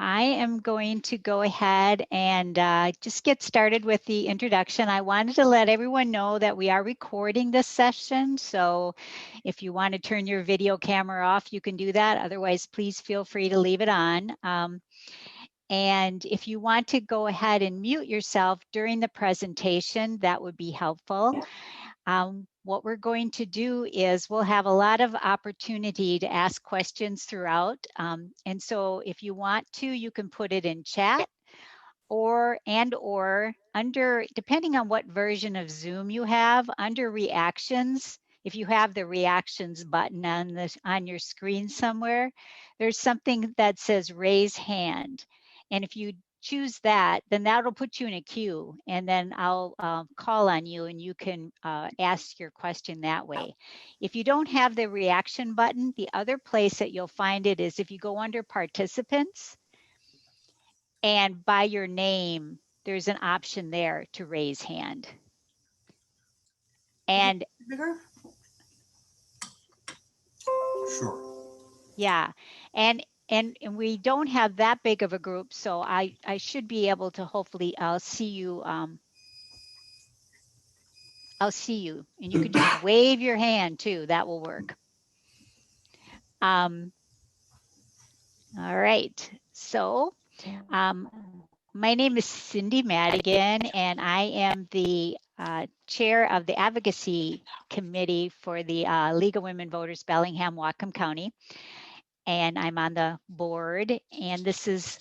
I am going to go ahead and just get started with the introduction. I wanted to let everyone know that we are recording this session. So if you want to turn your video camera off, you can do that. Otherwise, please feel free to leave it on. And if you want to go ahead and mute yourself during the presentation, that would be helpful. What we're going to do is we'll have a lot of opportunity to ask questions throughout. And so if you want to, you can put it in chat or under, depending on what version of Zoom you have, under reactions. If you have the reactions button on your screen somewhere, there's something that says raise hand. And if you choose that, then that'll put you in a queue, and then I'll call on you and you can ask your question that way. If you don't have the reaction button, the other place that you'll find it is if you go under participants and by your name, there's an option there to raise hand. And bigger? Sure. Yeah, and we don't have that big of a group, so I should be able to hopefully I'll see you, and you could just wave your hand too. That will work. All right, so my name is Cindy Madigan, and I am the chair of the advocacy committee for the League of Women Voters, Bellingham-Whatcom County. And I'm on the board, and this is,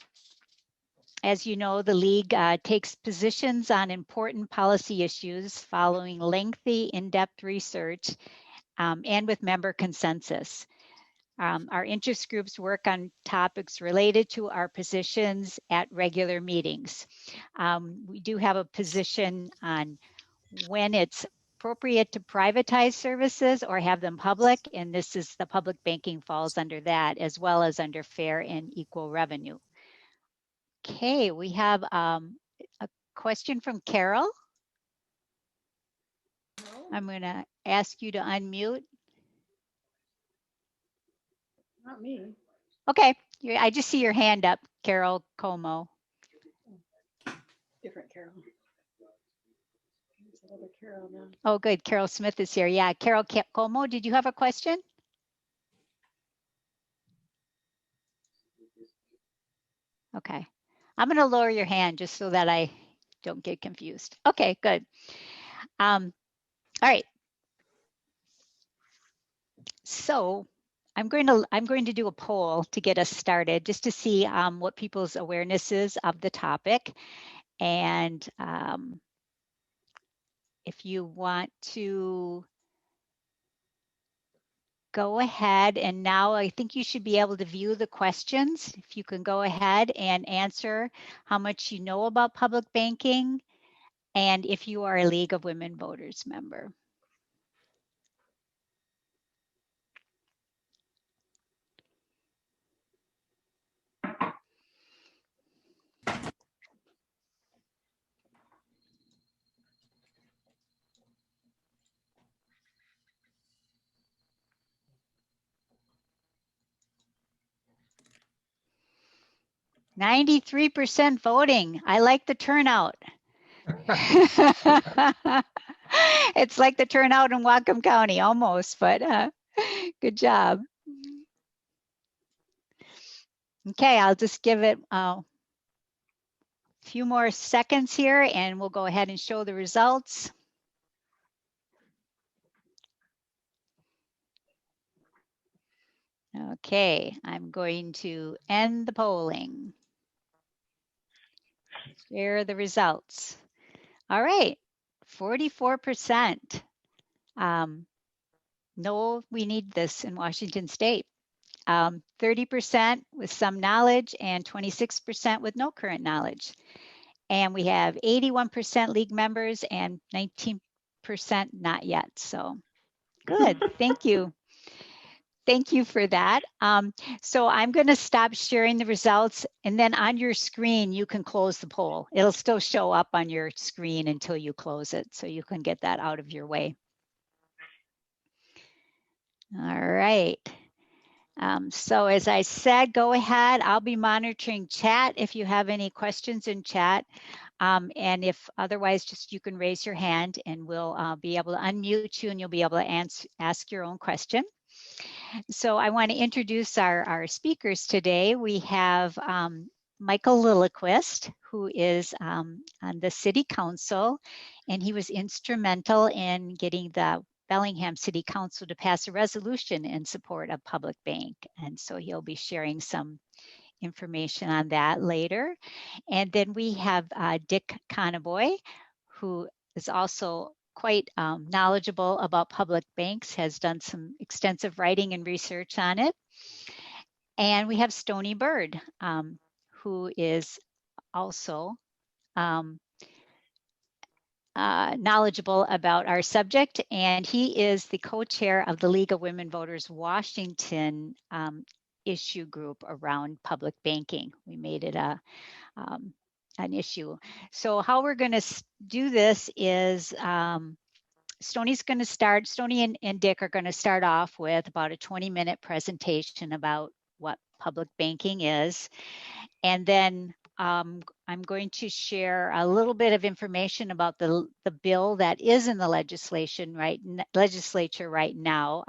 as you know, the League takes positions on important policy issues following lengthy, in-depth research and with member consensus. Our interest groups work on topics related to our positions at regular meetings. We do have a position on when it's appropriate to privatize services or have them public, and this is the public banking falls under that, as well as under fair and equal revenue. Okay, we have a question from Carol. I'm going to ask you to unmute. Not me. Okay, I just see your hand up, Carol Como. Different Carol. There's another Carol now. Oh, good. Carol Smith is here. Yeah, Carol Como, did you have a question? Okay, I'm going to lower your hand just so that I don't get confused. Okay, good. All right. So I'm going to do a poll to get us started, just to see what people's awareness is of the topic. And if you want to go ahead, and now I think you should be able to view the questions. If you can go ahead and answer how much you know about public banking, and if you are a League of Women Voters member. %93 voting. I like the turnout. It's like the turnout in Whatcom County, almost, but good job. Okay, I'll just give it a few more seconds here and we'll go ahead and show the results. Okay, I'm going to end the polling. Share the results. All right, 44%. No, we need this in Washington State. 30% with some knowledge and 26% with no current knowledge. And we have 81% League members and 19% not yet. So good, thank you. Thank you for that. So I'm going to stop sharing the results, and then on your screen, you can close the poll. It'll still show up on your screen until you close it, so you can get that out of your way. All right. So as I said, go ahead. I'll be monitoring chat if you have any questions in chat. And if otherwise, just you can raise your hand and we'll be able to unmute you and you'll be able to ask your own question. So I want to introduce our speakers today. We have Michael Lilliquist, who is on the City Council, and he was instrumental in getting the Bellingham City Council to pass a resolution in support of Public Bank. And so he'll be sharing some information on that later. And then we have Dick Conaboy, who is also quite knowledgeable about public banks, has done some extensive writing and research on it. And we have Stony Bird, who is also knowledgeable about our subject, and he is the co-chair of the League of Women Voters Washington issue group around public banking. We made it an issue. So how we're going to do this is Stony's going to start, Stony and Dick are going to start off with about a 20-minute presentation about what public banking is. And then I'm going to share a little bit of information about the bill that is in the legislature right now.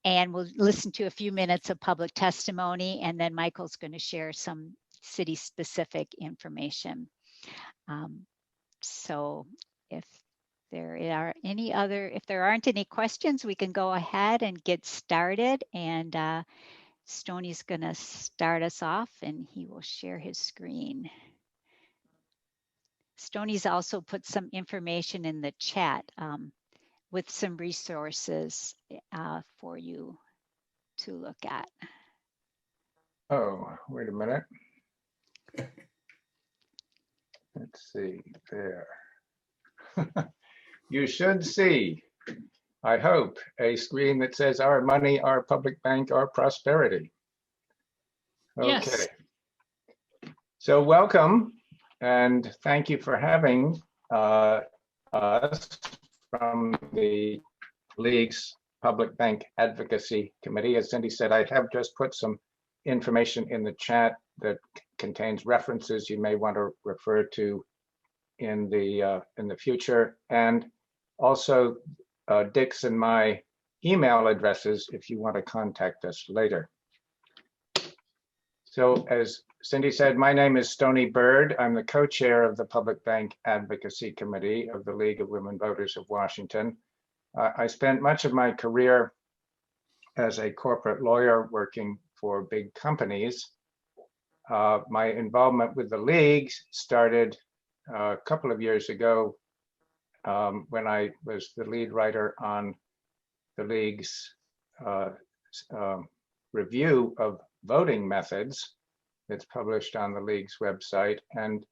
And we'll listen to a few minutes of public testimony, and then Michael's going to share some city-specific information. So if there aren't any questions, we can go ahead and get started. And Stony's going to start us off, and he will share his screen. Stony's also put some information in the chat with some resources for you to look at. Oh, wait a minute. Let's see there. You should see, I hope, a screen that says our money, our public bank, our prosperity. Okay. Yes. So welcome and thank you for having us from the League's Public Bank Advocacy Committee. As Cindy said, I have just put some information in the chat that contains references you may want to refer to in the future, and also Dick's and my email addresses if you want to contact us later. So as Cindy said, my name is Stony Bird. I'm the co-chair of the Public Bank Advocacy Committee of the League of Women Voters of Washington. I spent much of my career as a corporate lawyer working for big companies. My involvement with the League started a couple of years ago when I was the lead writer on the League's review of voting methods that's published on the League's website. And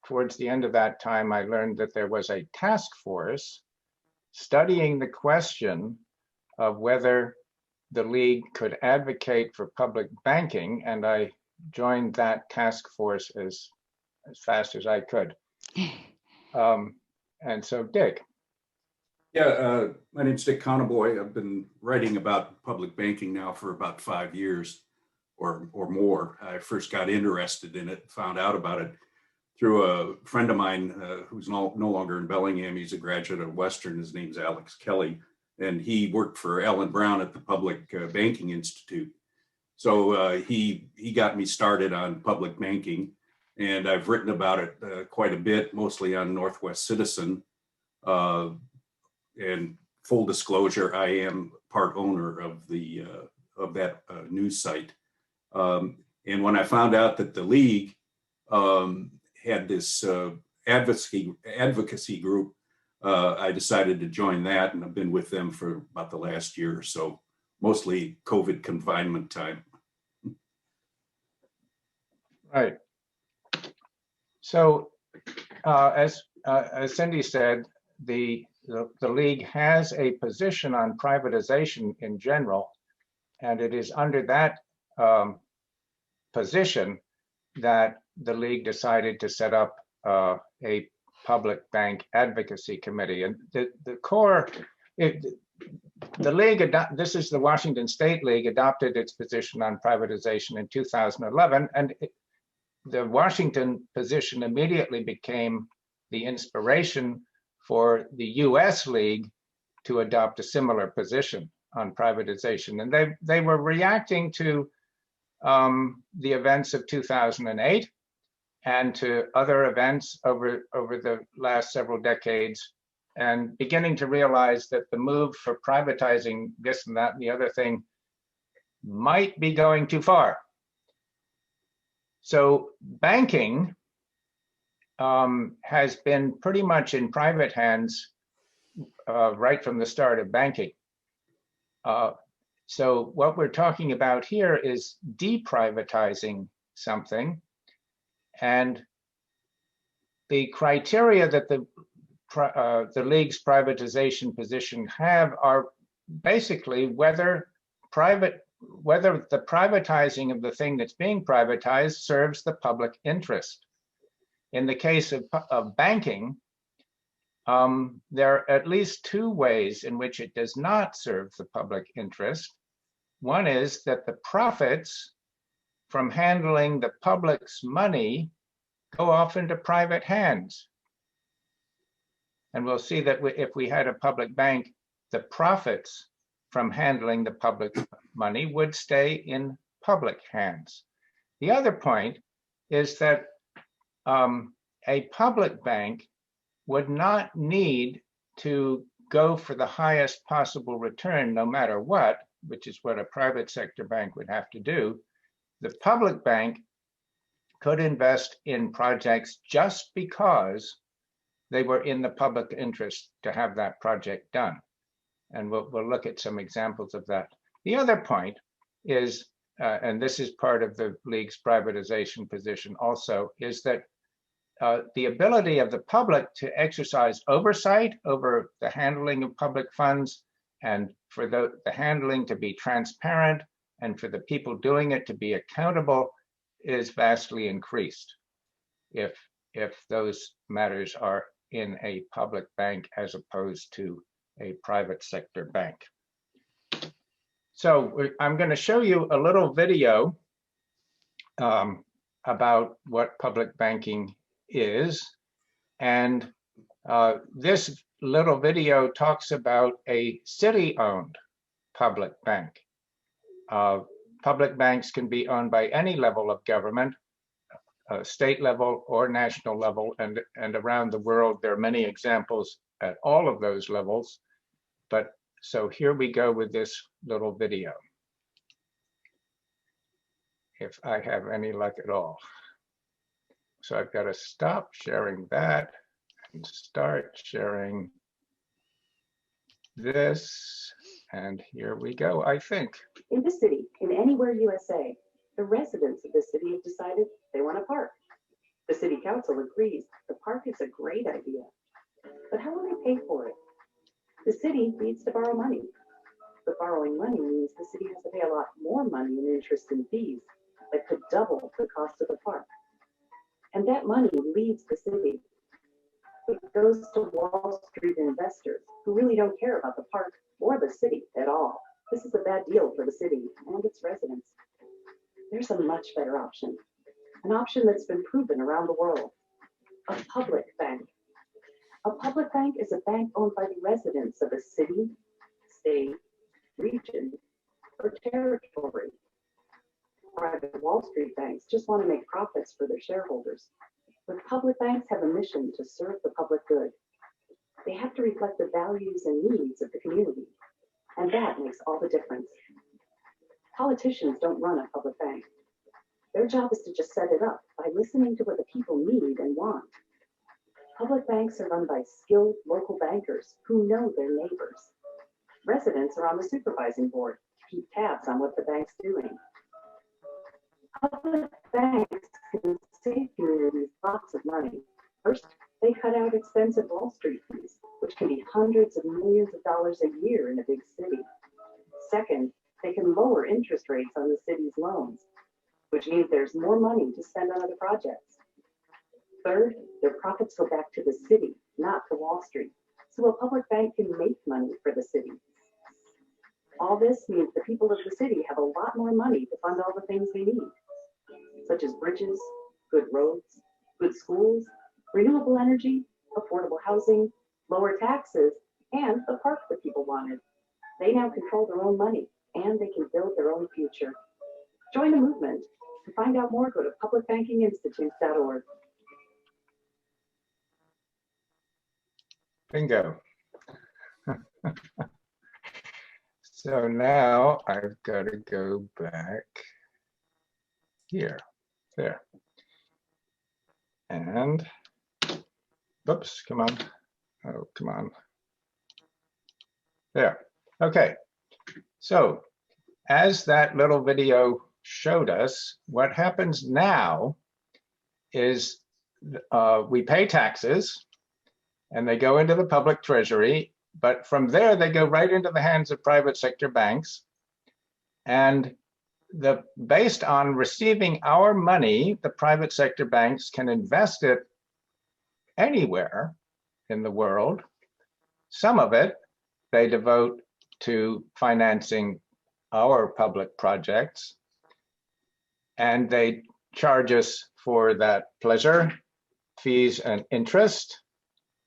towards the end of that time, I learned that there was a task force studying the question of whether the League could advocate for public banking, and I joined that task force as fast as I could. And so, Dick. Yeah, my name's Dick Conaboy. I've been writing about public banking now for about 5 years or more. I first got interested in it, found out about it through a friend of mine who's no longer in Bellingham. He's a graduate of Western. His name's Alex Kelly, and he worked for Alan Brown at the Public Banking Institute. So he got me started on public banking, and I've written about it quite a bit, mostly on Northwest Citizen. And full disclosure, I am part owner of the of that news site. And when I found out that the League had this advocacy group, I decided to join that, and I've been with them for about the last year or so, mostly COVID confinement time. Right. So as Cindy said, the League has a position on privatization in general, and it is under that position that the League decided to set up a public bank advocacy committee. And the core, the league, this is the Washington State League, adopted its position on privatization in 2011, and the Washington position immediately became the inspiration for the US League to adopt a similar position on privatization. And they were reacting to the events of 2008 and to other events over the last several decades, and beginning to realize that the move for privatizing this and that and the other thing might be going too far. So banking has been pretty much in private hands right from the start of banking. So what we're talking about here is deprivatizing something, and the criteria that the league's privatization position have are basically whether the privatizing of the thing that's being privatized serves the public interest. In the case of banking, there are at least two ways in which it does not serve the public interest. One is that the profits from handling the public's money go off into private hands. And we'll see that if we had a public bank, the profits from handling the public money would stay in public hands. The other point is that a public bank would not need to go for the highest possible return no matter what, which is what a private sector bank would have to do. The public bank could invest in projects just because they were in the public interest to have that project done. And we'll look at some examples of that. The other point is, and this is part of the league's privatization position also, is that the ability of the public to exercise oversight over the handling of public funds, and for the handling to be transparent, and for the people doing it to be accountable, is vastly increased if those matters are in a public bank as opposed to a private sector bank. So I'm going to show you a little video about what public banking is. And this little video talks about a city-owned public bank. Public banks can be owned by any level of government, state level or national level, and around the world there are many examples at all of those levels. But so here we go with this little video, if I have any luck at all. So I've got to stop sharing that and start sharing this. And here we go, I think. In this city, in anywhere USA, the residents of the city have decided they want a park. The city council agrees the park is a great idea. But how will they pay for it? The city needs to borrow money. But borrowing money means the city has to pay a lot more money in interest and fees that could double the cost of the park. And that money leaves the city. It goes to Wall Street investors who really don't care about the park or the city at all. This is a bad deal for the city and its residents. There's a much better option, an option that's been proven around the world, a public bank. A public bank is a bank owned by the residents of a city, state, region, or territory. Private Wall Street banks just want to make profits for their shareholders. But public banks have a mission to serve the public good. They have to reflect the values and needs of the community, and that makes all the difference. Politicians don't run a public bank. Their job is to just set it up by listening to what the people need and want. Public banks are run by skilled local bankers who know their neighbors. Residents are on the supervising board to keep tabs on what the bank's doing. Public banks can save communities lots of money. First, they cut out expensive Wall Street fees, which can be hundreds of millions of dollars a year in a big city. Second, they can lower interest rates on the city's loans, which means there's more money to spend on other projects. Third, their profits go back to the city, not to Wall Street, so a public bank can make money for the city. All this means the people of the city have a lot more money to fund all the things they need, such as bridges, good roads, good schools, renewable energy, affordable housing, lower taxes, and the park that people wanted. They now control their own money, and they can build their own future. Join the movement. To find out more, go to publicbankinginstitute.org. Bingo. So now I've got to go back here, there. And, oops, come on. Oh, come on. There. Okay. So as that little video showed us, what happens now is we pay taxes and they go into the public treasury, but from there they go right into the hands of private sector banks. And based on receiving our money, the private sector banks can invest it anywhere in the world. Some of it they devote to financing our public projects, and they charge us for that pleasure, fees and interest,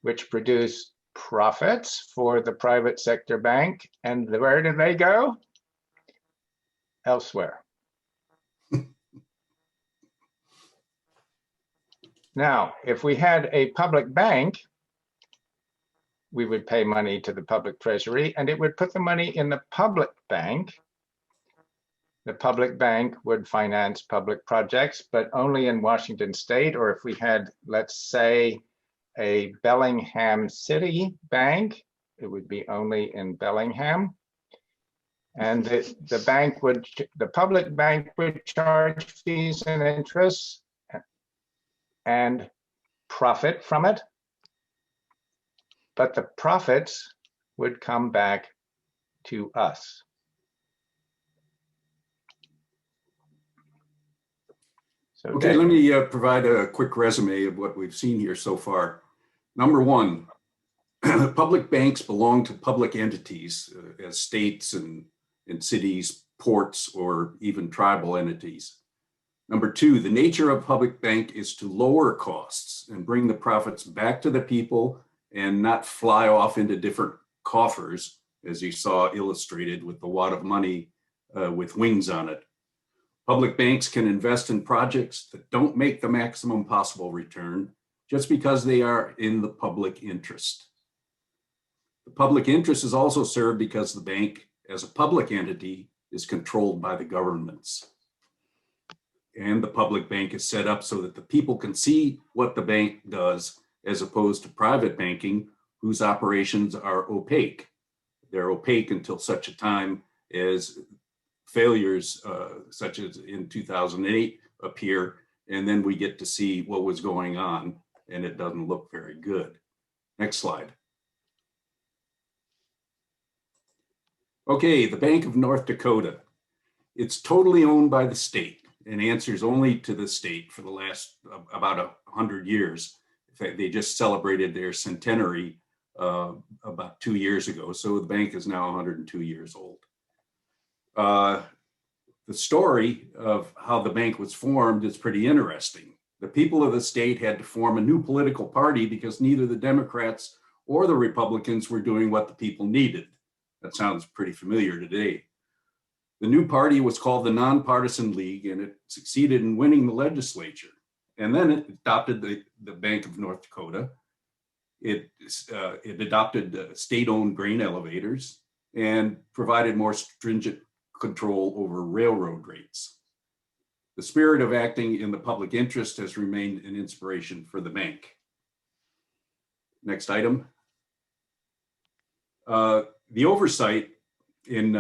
which produce profits for the private sector bank. And where do they go? Elsewhere. Now, if we had a public bank, we would pay money to the public treasury and it would put the money in the public bank. The public bank would finance public projects, but only in Washington State, or if we had, let's say, a Bellingham City bank, it would be only in Bellingham. And the public bank would charge fees and interest and profit from it. But the profits would come back to us. So okay, let me provide a quick resume of what we've seen here so far. Number one, public banks belong to public entities as states and cities, ports, or even tribal entities. Number two, the nature of public bank is to lower costs and bring the profits back to the people and not fly off into different coffers, as you saw illustrated with the wad of money with wings on it. Public banks can invest in projects that don't make the maximum possible return just because they are in the public interest. The public interest is also served because the bank, as a public entity, is controlled by the governments. And the public bank is set up so that the people can see what the bank does, as opposed to private banking, whose operations are opaque. They're opaque until such a time as failures, such as in 2008, appear, and then we get to see what was going on, and it doesn't look very good. Next slide. Okay, the Bank of North Dakota. It's totally owned by the state and answers only to the state for the last about 100 years. In fact, they just celebrated their centenary about 2 years ago, so the bank is now 102 years old. The story of how the bank was formed is pretty interesting. The people of the state had to form a new political party because neither the Democrats or the Republicans were doing what the people needed. That sounds pretty familiar today. The new party was called the Nonpartisan League, and it succeeded in winning the legislature. And then it adopted the Bank of North Dakota. It adopted state-owned grain elevators and provided more stringent control over railroad rates. The spirit of acting in the public interest has remained an inspiration for the bank. Next item. The oversight in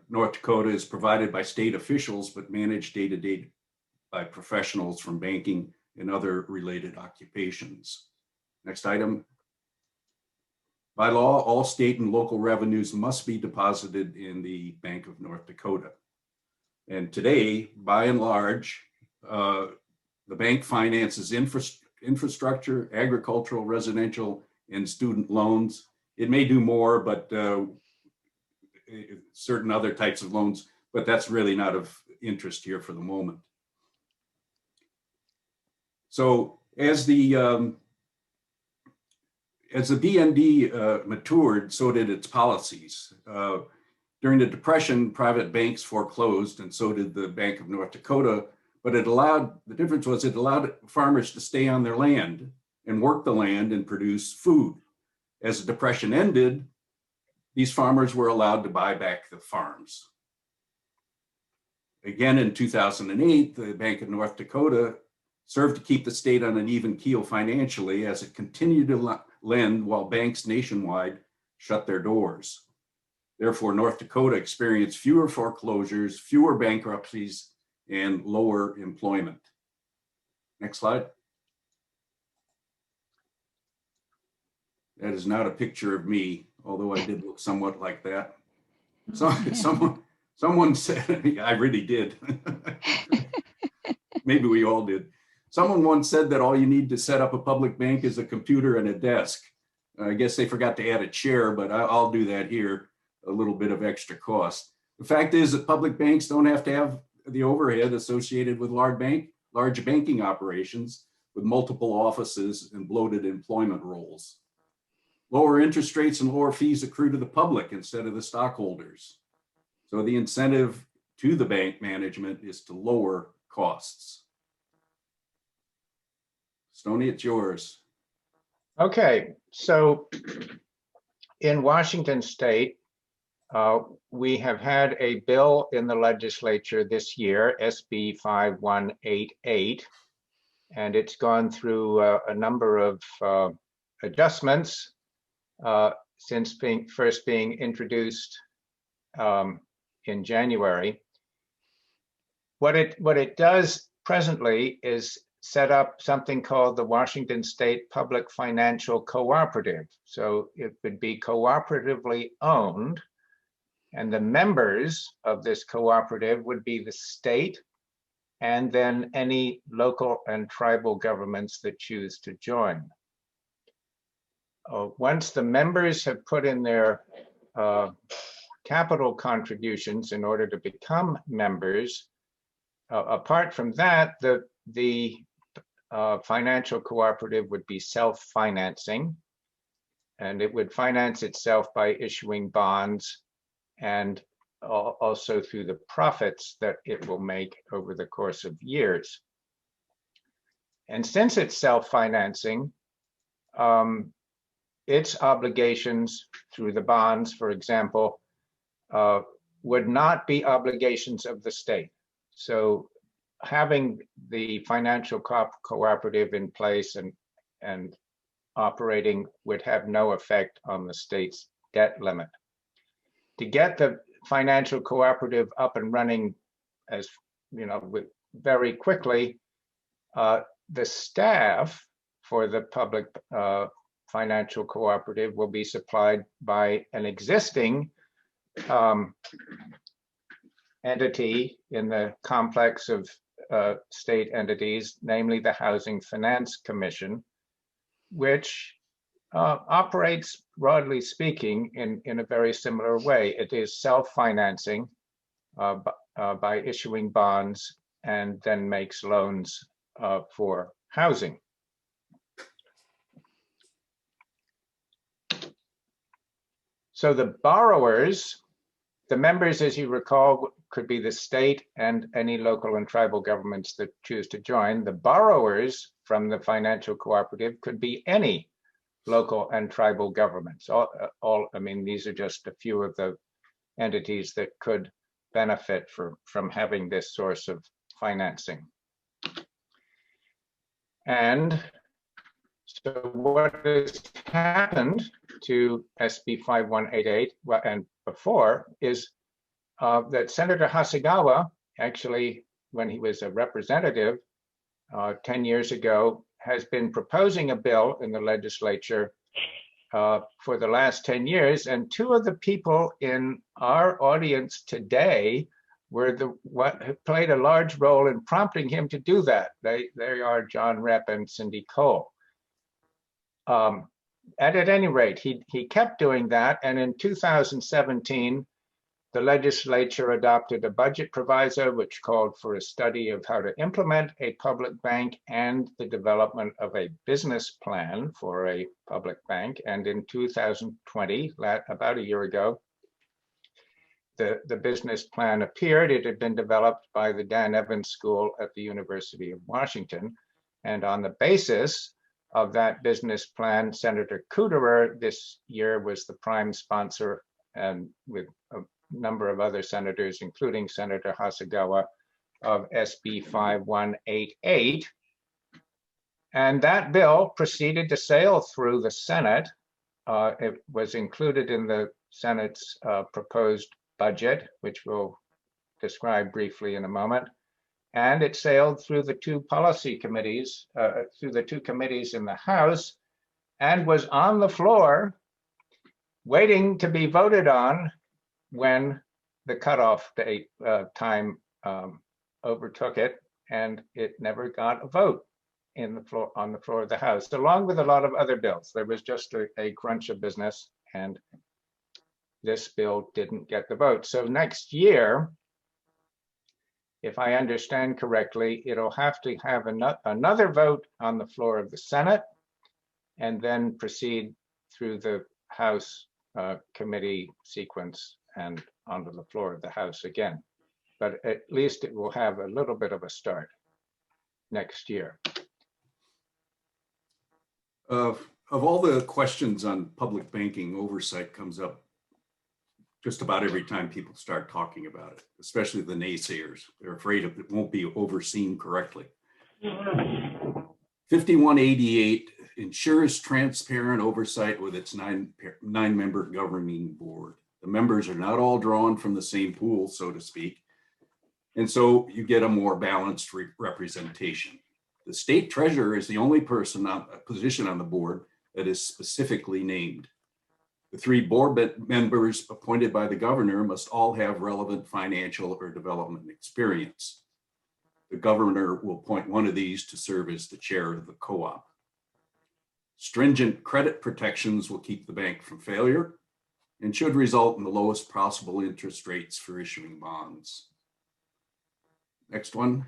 North Dakota is provided by state officials, but managed day to day by professionals from banking and other related occupations. Next item. By law, all state and local revenues must be deposited in the Bank of North Dakota. And today, by and large, the bank finances infrastructure, agricultural, residential, and student loans. It may do more, but certain other types of loans, but that's really not of interest here for the moment. So as the BND matured, so did its policies. During the Depression, private banks foreclosed, and so did the Bank of North Dakota. But the difference was it allowed farmers to stay on their land and work the land and produce food. As the Depression ended, these farmers were allowed to buy back the farms. Again, in 2008, the Bank of North Dakota served to keep the state on an even keel financially as it continued to lend while banks nationwide shut their doors. Therefore, North Dakota experienced fewer foreclosures, fewer bankruptcies, and lower employment. Next slide. That is not a picture of me, although I did look somewhat like that. So, someone said, I really did. Maybe we all did. Someone once said that all you need to set up a public bank is a computer and a desk. I guess they forgot to add a chair, but I'll do that here, a little bit of extra cost. The fact is that public banks don't have to have the overhead associated with large banking operations with multiple offices and bloated employment roles. Lower interest rates and lower fees accrue to the public instead of the stockholders. So the incentive to the bank management is to lower costs. Stoney, it's yours. Okay, so in Washington State, we have had a bill in the legislature this year, SB 5188, and it's gone through a number of adjustments since first being introduced in January. What it does presently is set up something called the Washington State Public Financial Cooperative. So it would be cooperatively owned, and the members of this cooperative would be the state and then any local and tribal governments that choose to join. Once the members have put in their capital contributions in order to become members, apart from that, the financial cooperative would be self-financing, and it would finance itself by issuing bonds and also through the profits that it will make over the course of years. And since it's self-financing, its obligations through the bonds, for example, would not be obligations of the state. So having the financial cooperative in place and operating would have no effect on the state's debt limit. To get the financial cooperative up and running, as you know, very quickly, the staff for the public financial cooperative will be supplied by an existing entity in the complex of state entities, namely the Housing Finance Commission, which operates, broadly speaking, in a very similar way. It is self-financing by issuing bonds and then makes loans for housing. So the borrowers, the members, as you recall, could be the state and any local and tribal governments that choose to join. The borrowers from the financial cooperative could be any local and tribal governments. I mean, these are just a few of the entities that could benefit from having this source of financing. And so what has happened to SB 5188 and before is that Senator Hasegawa, actually, when he was a representative 10 years ago, has been proposing a bill in the legislature for the last 10 years. And two of the people in our audience today were what played a large role in prompting him to do that. They are John Repp and Cindy Cole. At any rate, he kept doing that. And in 2017, The legislature adopted a budget proviso which called for a study of how to implement a public bank and the development of a business plan for a public bank. And in 2020, about a year ago, the business plan appeared. It had been developed by the Dan Evans School at the University of Washington. And on the basis of that business plan, Senator Kuderer this year was the prime sponsor, and with a number of other senators, including Senator Hasegawa, of SB 5188. And that bill proceeded to sail through the Senate. It was included in the Senate's proposed budget, which we'll describe briefly in a moment. And it sailed through the two policy committees, through the two committees in the House, and was on the floor waiting to be voted on when the cutoff date time overtook it, and it never got a vote on the floor of the House, along with a lot of other bills. There was just a crunch of business, and this bill didn't get the vote. So next year, if I understand correctly, it'll have to have another vote on the floor of the Senate, and then proceed through the House committee sequence and onto the floor of the House again. But at least it will have a little bit of a start next year. Of all the questions on public banking, oversight comes up just about every time people start talking about it, especially the naysayers. They're afraid it won't be overseen correctly. 5188 ensures transparent oversight with its nine-member governing board. The members are not all drawn from the same pool, so to speak, and so you get a more balanced representation. The state treasurer is the only position on the board that is specifically named. The three board members appointed by the governor must all have relevant financial or development experience. The governor will appoint one of these to serve as the chair of the co-op. Stringent credit protections will keep the bank from failure and should result in the lowest possible interest rates for issuing bonds. Next one,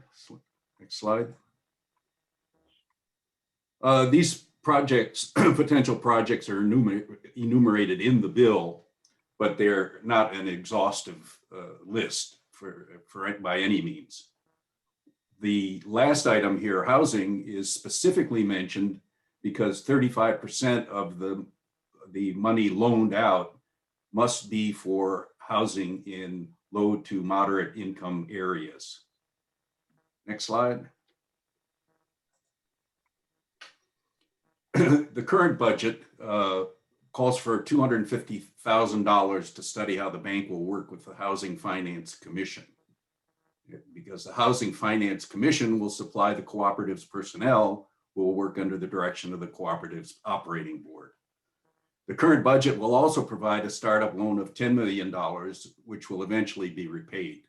next slide. These projects, potential projects, are enumerated in the bill, but they're not an exhaustive list by any means. The last item here, housing, is specifically mentioned because 35% of the money loaned out must be for housing in low to moderate income areas. Next slide. The current budget calls for $250,000 to study how the bank will work with the Housing Finance Commission, because the Housing Finance Commission will supply the cooperative's personnel who will work under the direction of the cooperative's operating board. The current budget will also provide a startup loan of $10 million, which will eventually be repaid.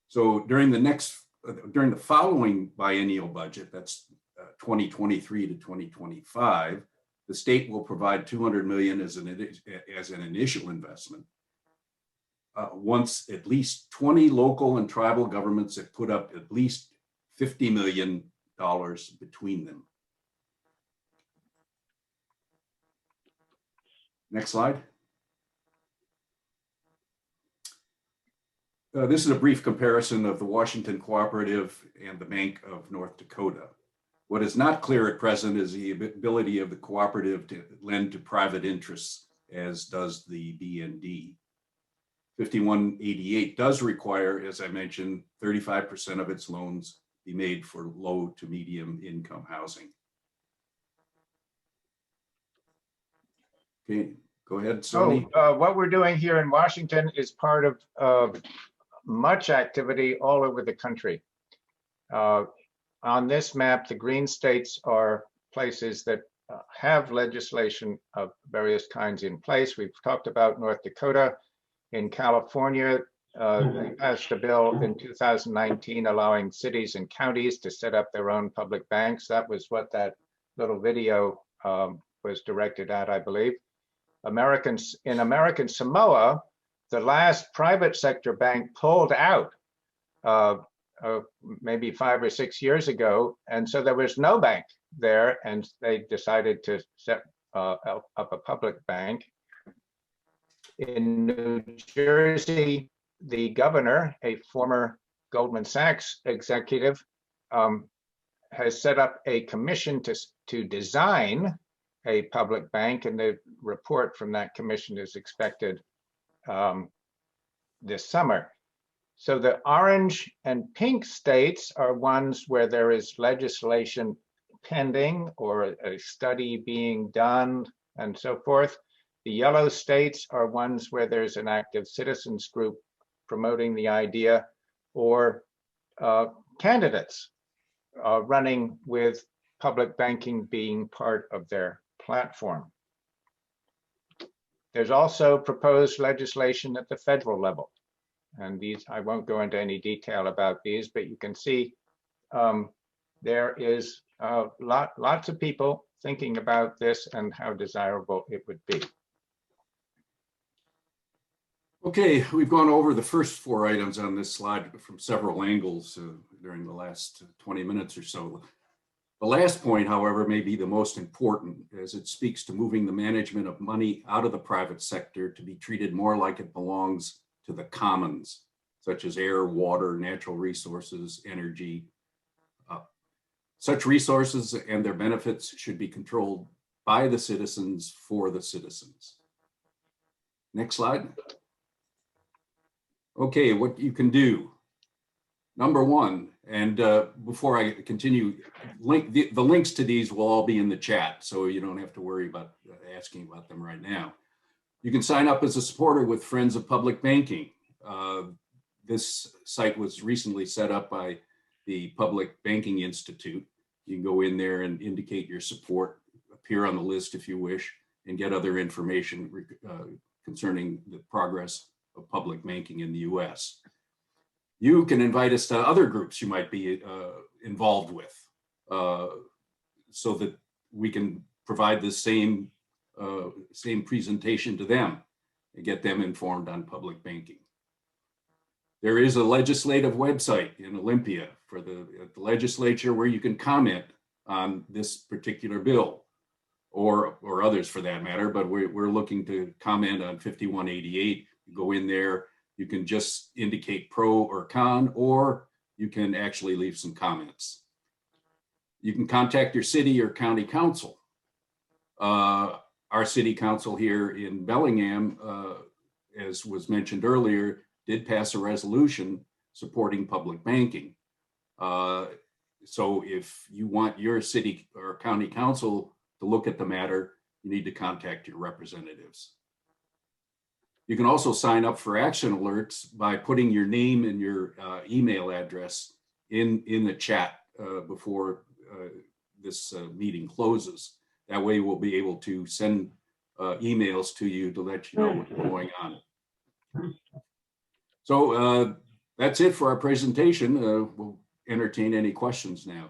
So during the following biennial budget, that's 2023 to 2025, the state will provide $200 million as an initial investment. Once at least 20 local and tribal governments have put up at least $50 million between them. Next slide. This is a brief comparison of the Washington Cooperative and the Bank of North Dakota. What is not clear at present is the ability of the cooperative to lend to private interests, as does the BND. 5188 does require, as I mentioned, 35% of its loans be made for low to medium income housing. Okay, go ahead, Sonny. So what we're doing here in Washington is part of much activity all over the country. On this map, the green states are places that have legislation of various kinds in place. We've talked about North Dakota. In California, they passed a bill in 2019 allowing cities and counties to set up their own public banks. That was what that little video was directed at, I believe. In American Samoa, the last private sector bank pulled out maybe 5 or 6 years ago. And so there was no bank there, and they decided to set up a public bank. In New Jersey, the governor, a former Goldman Sachs executive, has set up a commission to design a public bank, and the report from that commission is expected this summer. So the orange and pink states are ones where there is legislation pending or a study being done and so forth. The yellow states are ones where there's an active citizens group promoting the idea, or candidates running with public banking being part of their platform. There's also proposed legislation at the federal level. And these, I won't go into any detail about these, but you can see there is lots of people thinking about this and how desirable it would be. Okay, we've gone over the first 4 items on this slide from several angles during the last 20 minutes or so. The last point, however, may be the most important, as it speaks to moving the management of money out of the private sector to be treated more like it belongs to the commons, such as air, water, natural resources, energy. Such resources and their benefits should be controlled by the citizens for the citizens. Next slide. Okay, what you can do. Number one, and before I continue, the links to these will all be in the chat, so you don't have to worry about asking about them right now. You can sign up as a supporter with Friends of Public Banking. This site was recently set up by the Public Banking Institute. You can go in there and indicate your support, appear on the list if you wish, and get other information concerning the progress of public banking in the US. You can invite us to other groups you might be involved with so that we can provide the same presentation to them and get them informed on public banking. There is a legislative website in Olympia for the legislature where you can comment on this particular bill or others for that matter, but we're looking to comment on 5188. You go in there, you can just indicate pro or con, or you can actually leave some comments. You can contact your city or county council. Our city council here in Bellingham, as was mentioned earlier, did pass a resolution supporting public banking. So if you want your city or county council to look at the matter, you need to contact your representatives. You can also sign up for action alerts by putting your name and your email address in the chat before this meeting closes. That way we'll be able to send emails to you to let you know what's going on. So that's it for our presentation. We'll entertain any questions now.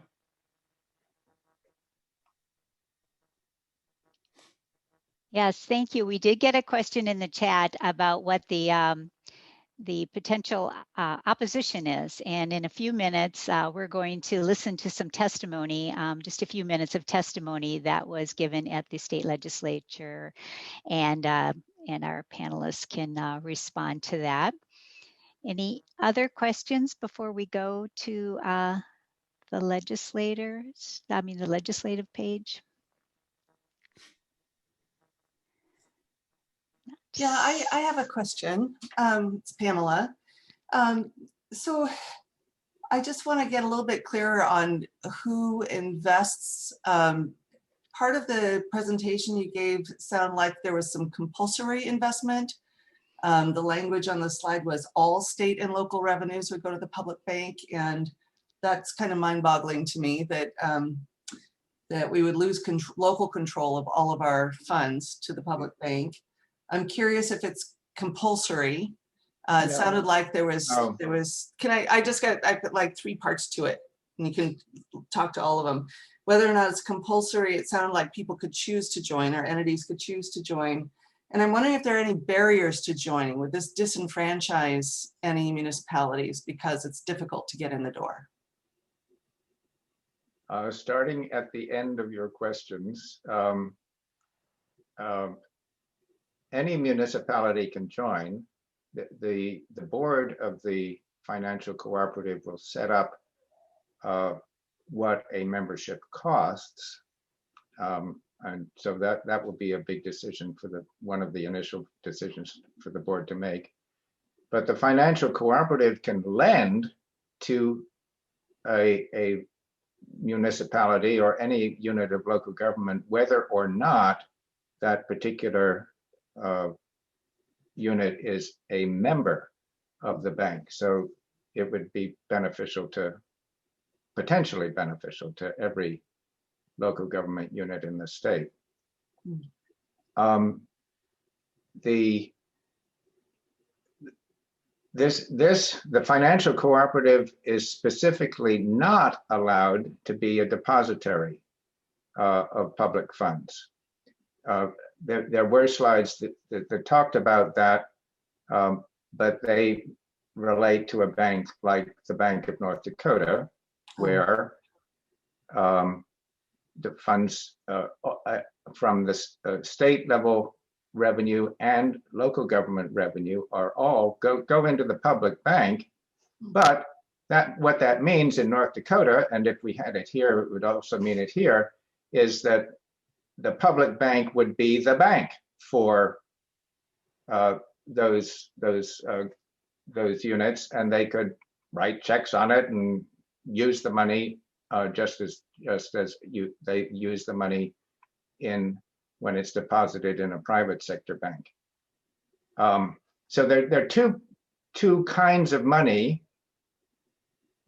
Yes, thank you. We did get a question in the chat about what the potential opposition is. And in a few minutes, we're going to listen to some testimony, just a few minutes of testimony that was given at the state legislature, and our panelists can respond to that. Any other questions before we go to the legislative page? Yeah, I have a question. It's Pamela. So I just want to get a little bit clearer on who invests. Part of the presentation you gave sounded like there was some compulsory investment. The language on the slide was all state and local revenues would go to the public bank, and that's kind of mind-boggling to me that that we would lose local control of all of our funds to the public bank. I'm curious if it's compulsory. It sounded like there was, I just got like 3 parts to it, and you can talk to all of them. Whether or not it's compulsory, it sounded like people could choose to join, or entities could choose to join. And I'm wondering if there are any barriers to joining. Would this disenfranchise any municipalities because it's difficult to get in the door? Starting at the end of your questions, any municipality can join. The board of the financial cooperative will set up what a membership costs. And so that will be a big decision for one of the initial decisions for the board to make. But the financial cooperative can lend to a municipality or any unit of local government, whether or not that particular unit is a member of the bank. So it would be potentially beneficial to every local government unit in the state. The financial cooperative is specifically not allowed to be a depository of public funds. There were slides that talked about that, but they relate to a bank like the Bank of North Dakota, where the funds from the state level revenue and local government revenue are all go into the public bank. But what that means in North Dakota, and if we had it here, it would also mean it here, is that the public bank would be the bank for those units, and they could write checks on it and use the money just as they use the money when it's deposited in a private sector bank. So there are two kinds of money.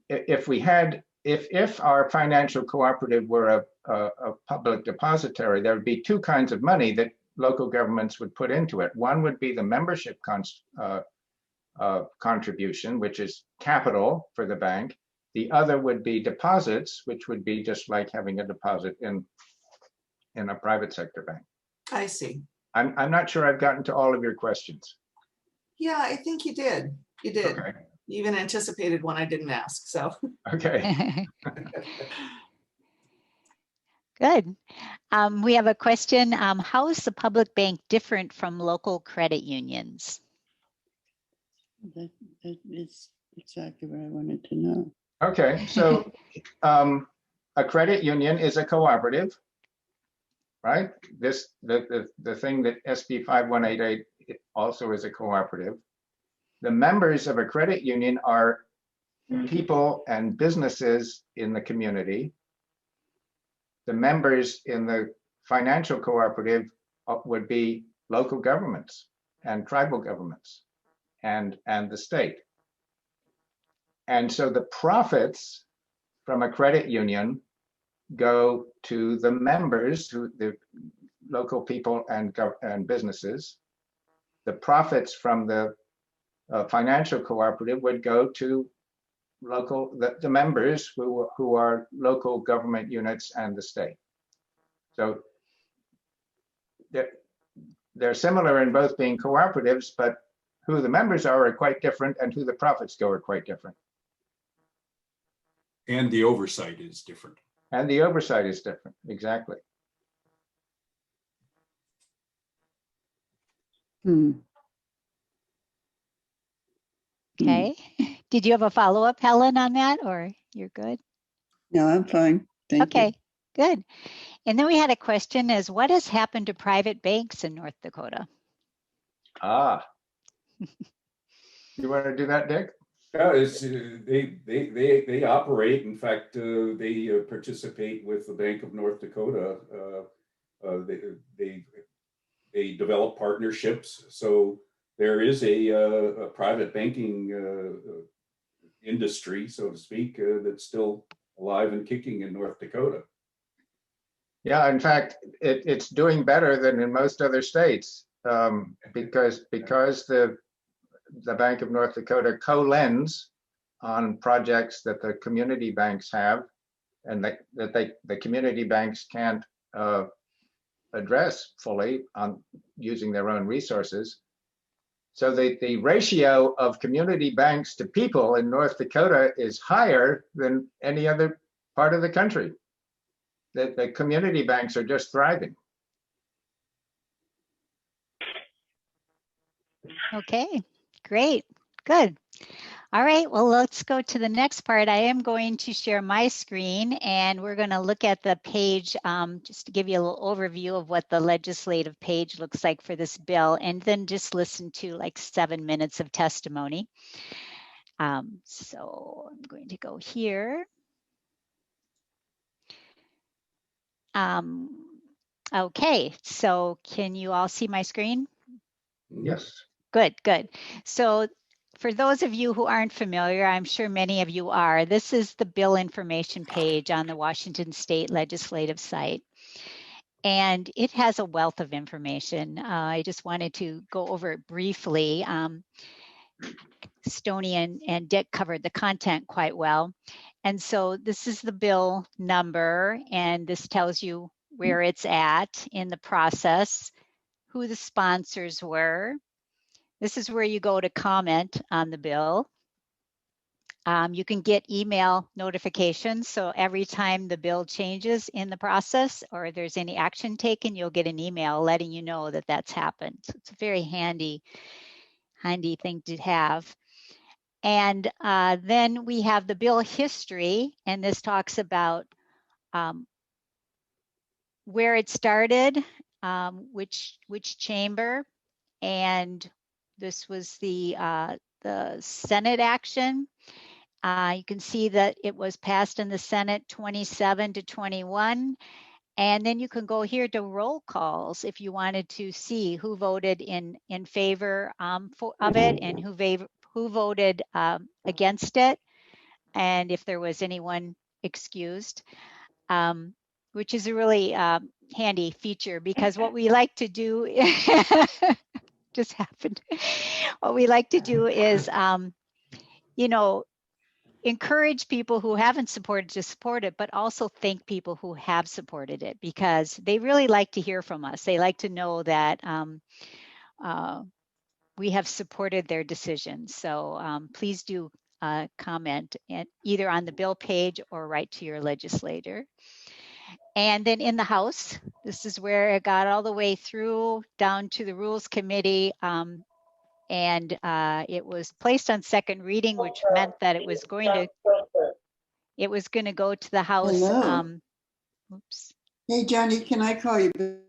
If our financial cooperative were a public depository, there would be two kinds of money that local governments would put into it. One would be the membership contribution, which is capital for the bank. The other would be deposits, which would be just like having a deposit in a private sector bank. I see. I'm not sure I've gotten to all of your questions. Yeah, I think you did. You did. Okay. You even anticipated one I didn't ask, so. Okay. Good. We have a question. How is the public bank different from local credit unions? That is exactly what I wanted to know. Okay, so a credit union is a cooperative, right? The thing that SB 5188 also is a cooperative. The members of a credit union are people and businesses in the community. The members in the financial cooperative would be local governments and tribal governments and the state. And so the profits from a credit union go to the members, the local people and businesses. The profits from the financial cooperative would go to the members who are local government units and the state. So they're similar in both being cooperatives, but who the members are quite different, and who the profits go are quite different. And the oversight is different. And the oversight is different, exactly. Okay. Did you have a follow-up, Helen, on that, or you're good? No, I'm fine. Thank you. Okay, good. And then we had a question as what has happened to private banks in North Dakota? You want to do that, Dick? Yeah, they operate. In fact, they participate with the Bank of North Dakota. They develop partnerships. So there is a private banking industry, so to speak, that's still alive and kicking in North Dakota. Yeah, in fact, it's doing better than in most other states because the Bank of North Dakota co-lends on projects that the community banks have, and the community banks can't address fully on using their own resources. So the ratio of community banks to people in North Dakota is higher than any other part of the country. The community banks are just thriving. Okay, great, good. All right, well, let's go to the next part. I am going to share my screen and we're going to look at the page just to give you a little overview of what the legislative page looks like for this bill, and then just listen to like 7 minutes of testimony. So I'm going to go here. Okay, so can you all see my screen? Yes. Good, good. So for those of you who aren't familiar, I'm sure many of you are, this is the bill information page on the Washington State Legislative site. And it has a wealth of information. I just wanted to go over it briefly. Stoney and Dick covered the content quite well. And so this is the bill number, and this tells you where it's at in the process, who the sponsors were. This is where you go to comment on the bill. You can get email notifications. So every time the bill changes in the process or there's any action taken, you'll get an email letting you know that that's happened. So it's a very handy thing to have. And then we have the bill history, and this talks about where it started, which chamber, and this was the Senate action. You can see that it was passed in the Senate 27 to 21. And then you can go here to roll calls if you wanted to see who voted in favor of it and who voted against it, and if there was anyone excused, which is a really handy feature, because what we like to do just happened. What we like to do is, you know, encourage people who haven't supported to support it, but also thank people who have supported it, because they really like to hear from us. They like to know that we have supported their decisions. So please do comment either on the bill page or write to your legislator. And then in the House, this is where it got all the way through down to the Rules Committee. And it was placed on second reading, which meant that it was going to go to the House. Hello. Oops. Hey, Johnny, can I call you? It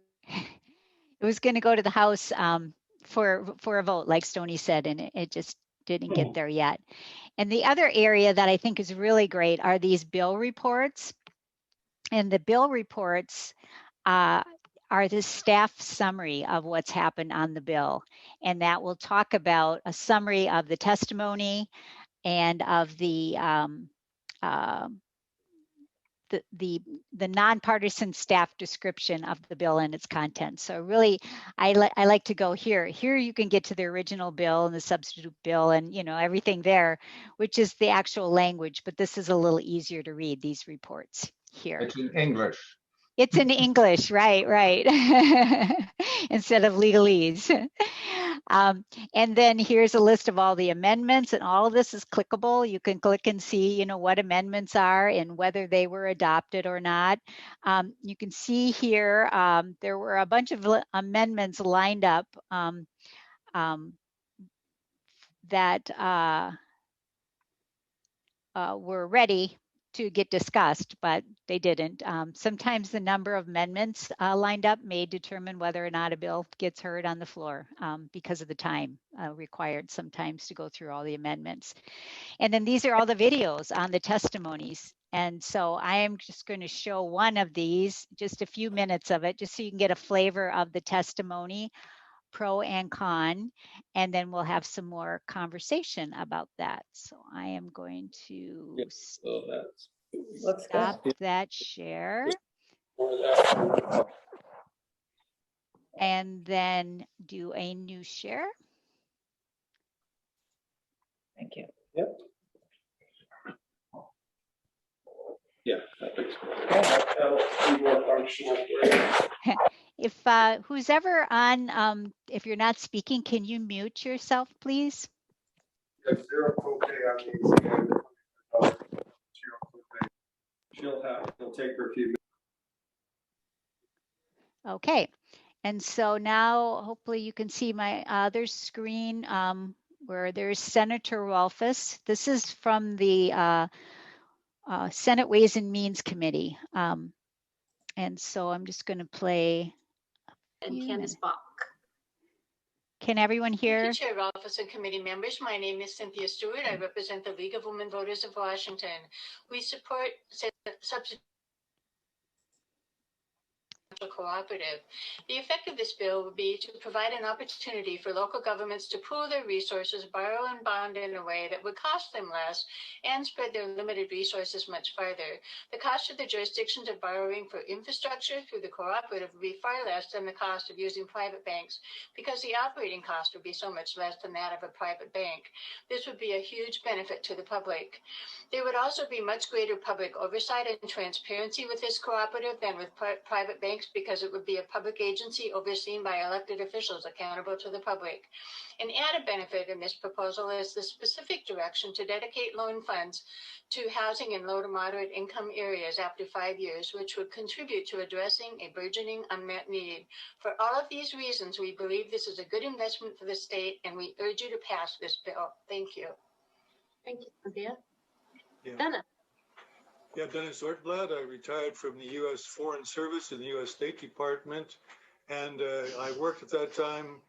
was going to go to the House for a vote, like Stoney said, and it just didn't get there yet. And the other area that I think is really great are these bill reports. And the bill reports are the staff summary of what's happened on the bill. And that will talk about a summary of the testimony and of the nonpartisan staff description of the bill and its content. So really, I like to go here. Here you can get to the original bill and the substitute bill and everything there, which is the actual language, but this is a little easier to read, these reports here. It's in English. It's in English, right. Instead of legalese. And then here's a list of all the amendments, and all of this is clickable. You can click and see, what amendments are and whether they were adopted or not. You can see here, there were a bunch of amendments lined up that were ready to get discussed, but they didn't. Sometimes the number of amendments lined up may determine whether or not a bill gets heard on the floor because of the time required sometimes to go through all the amendments. And then these are all the videos on the testimonies. And so I am just going to show one of these, just a few minutes of it, just so you can get a flavor of the testimony, pro and con, and then we'll have some more conversation about that. So I am going to stop that share and then do a new share. Thank you. Yep. Yeah, that makes sense. If who's ever on, if you're not speaking, can you mute yourself, please? If zero copay on these, and zero copay, it'll take her a few minutes. Okay, and so now hopefully you can see my other screen where there's Senator Rolfes. This is from the Senate Ways and Means Committee. And so I'm just going to play. And Candace Bach. Can everyone hear? Thank you, Chair Rolfes and committee members. My name is Cynthia Stewart. I represent the League of Women Voters of Washington. We support substitute cooperative. The effect of this bill would be to provide an opportunity for local governments to pool their resources, borrow and bond in a way that would cost them less and spread their limited resources much farther. The cost of the jurisdictions of borrowing for infrastructure through the cooperative would be far less than the cost of using private banks because the operating cost would be so much less than that of a private bank. This would be a huge benefit to the public. There would also be much greater public oversight and transparency with this cooperative than with private banks because it would be a public agency overseen by elected officials accountable to the public. An added benefit in this proposal is the specific direction to dedicate loan funds to housing in low to moderate income areas after 5 years, which would contribute to addressing a burgeoning unmet need. For all of these reasons, we believe this is a good investment for the state, and we urge you to pass this bill. Thank you. Thank you, Cynthia. Yeah. Dennis. Yeah, Dennis Ortblad. I retired from the U.S. Foreign Service in the U.S. State Department, and I worked at that time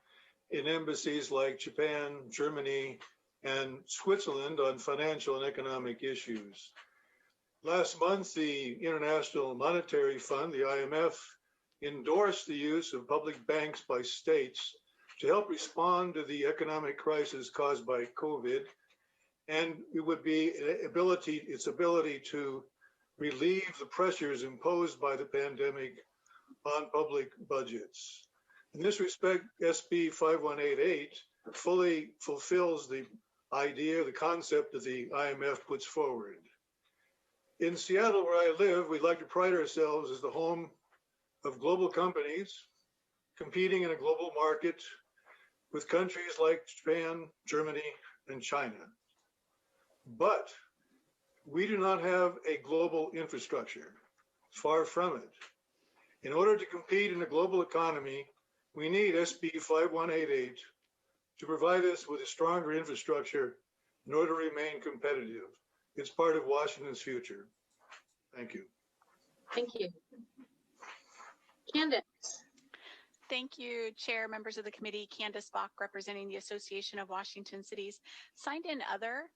in embassies like Japan, Germany, and Switzerland on financial and economic issues. Last month, the International Monetary Fund, the IMF, endorsed the use of public banks by states to help respond to the economic crisis caused by COVID, and it would be its ability to relieve the pressures imposed by the pandemic on public budgets. In this respect, SB 5188 fully fulfills the idea, the concept that the IMF puts forward. In Seattle, where I live, we like to pride ourselves as the home of global companies competing in a global market with countries like Japan, Germany, and China. But we do not have a global infrastructure, far from it. In order to compete in a global economy, we need SB 5188 to provide us with a stronger infrastructure in order to remain competitive. It's part of Washington's future. Thank you. Thank you. Candace. Thank you, Chair, members of the committee. Candace Bach, representing the Association of Washington Cities. Signed in other.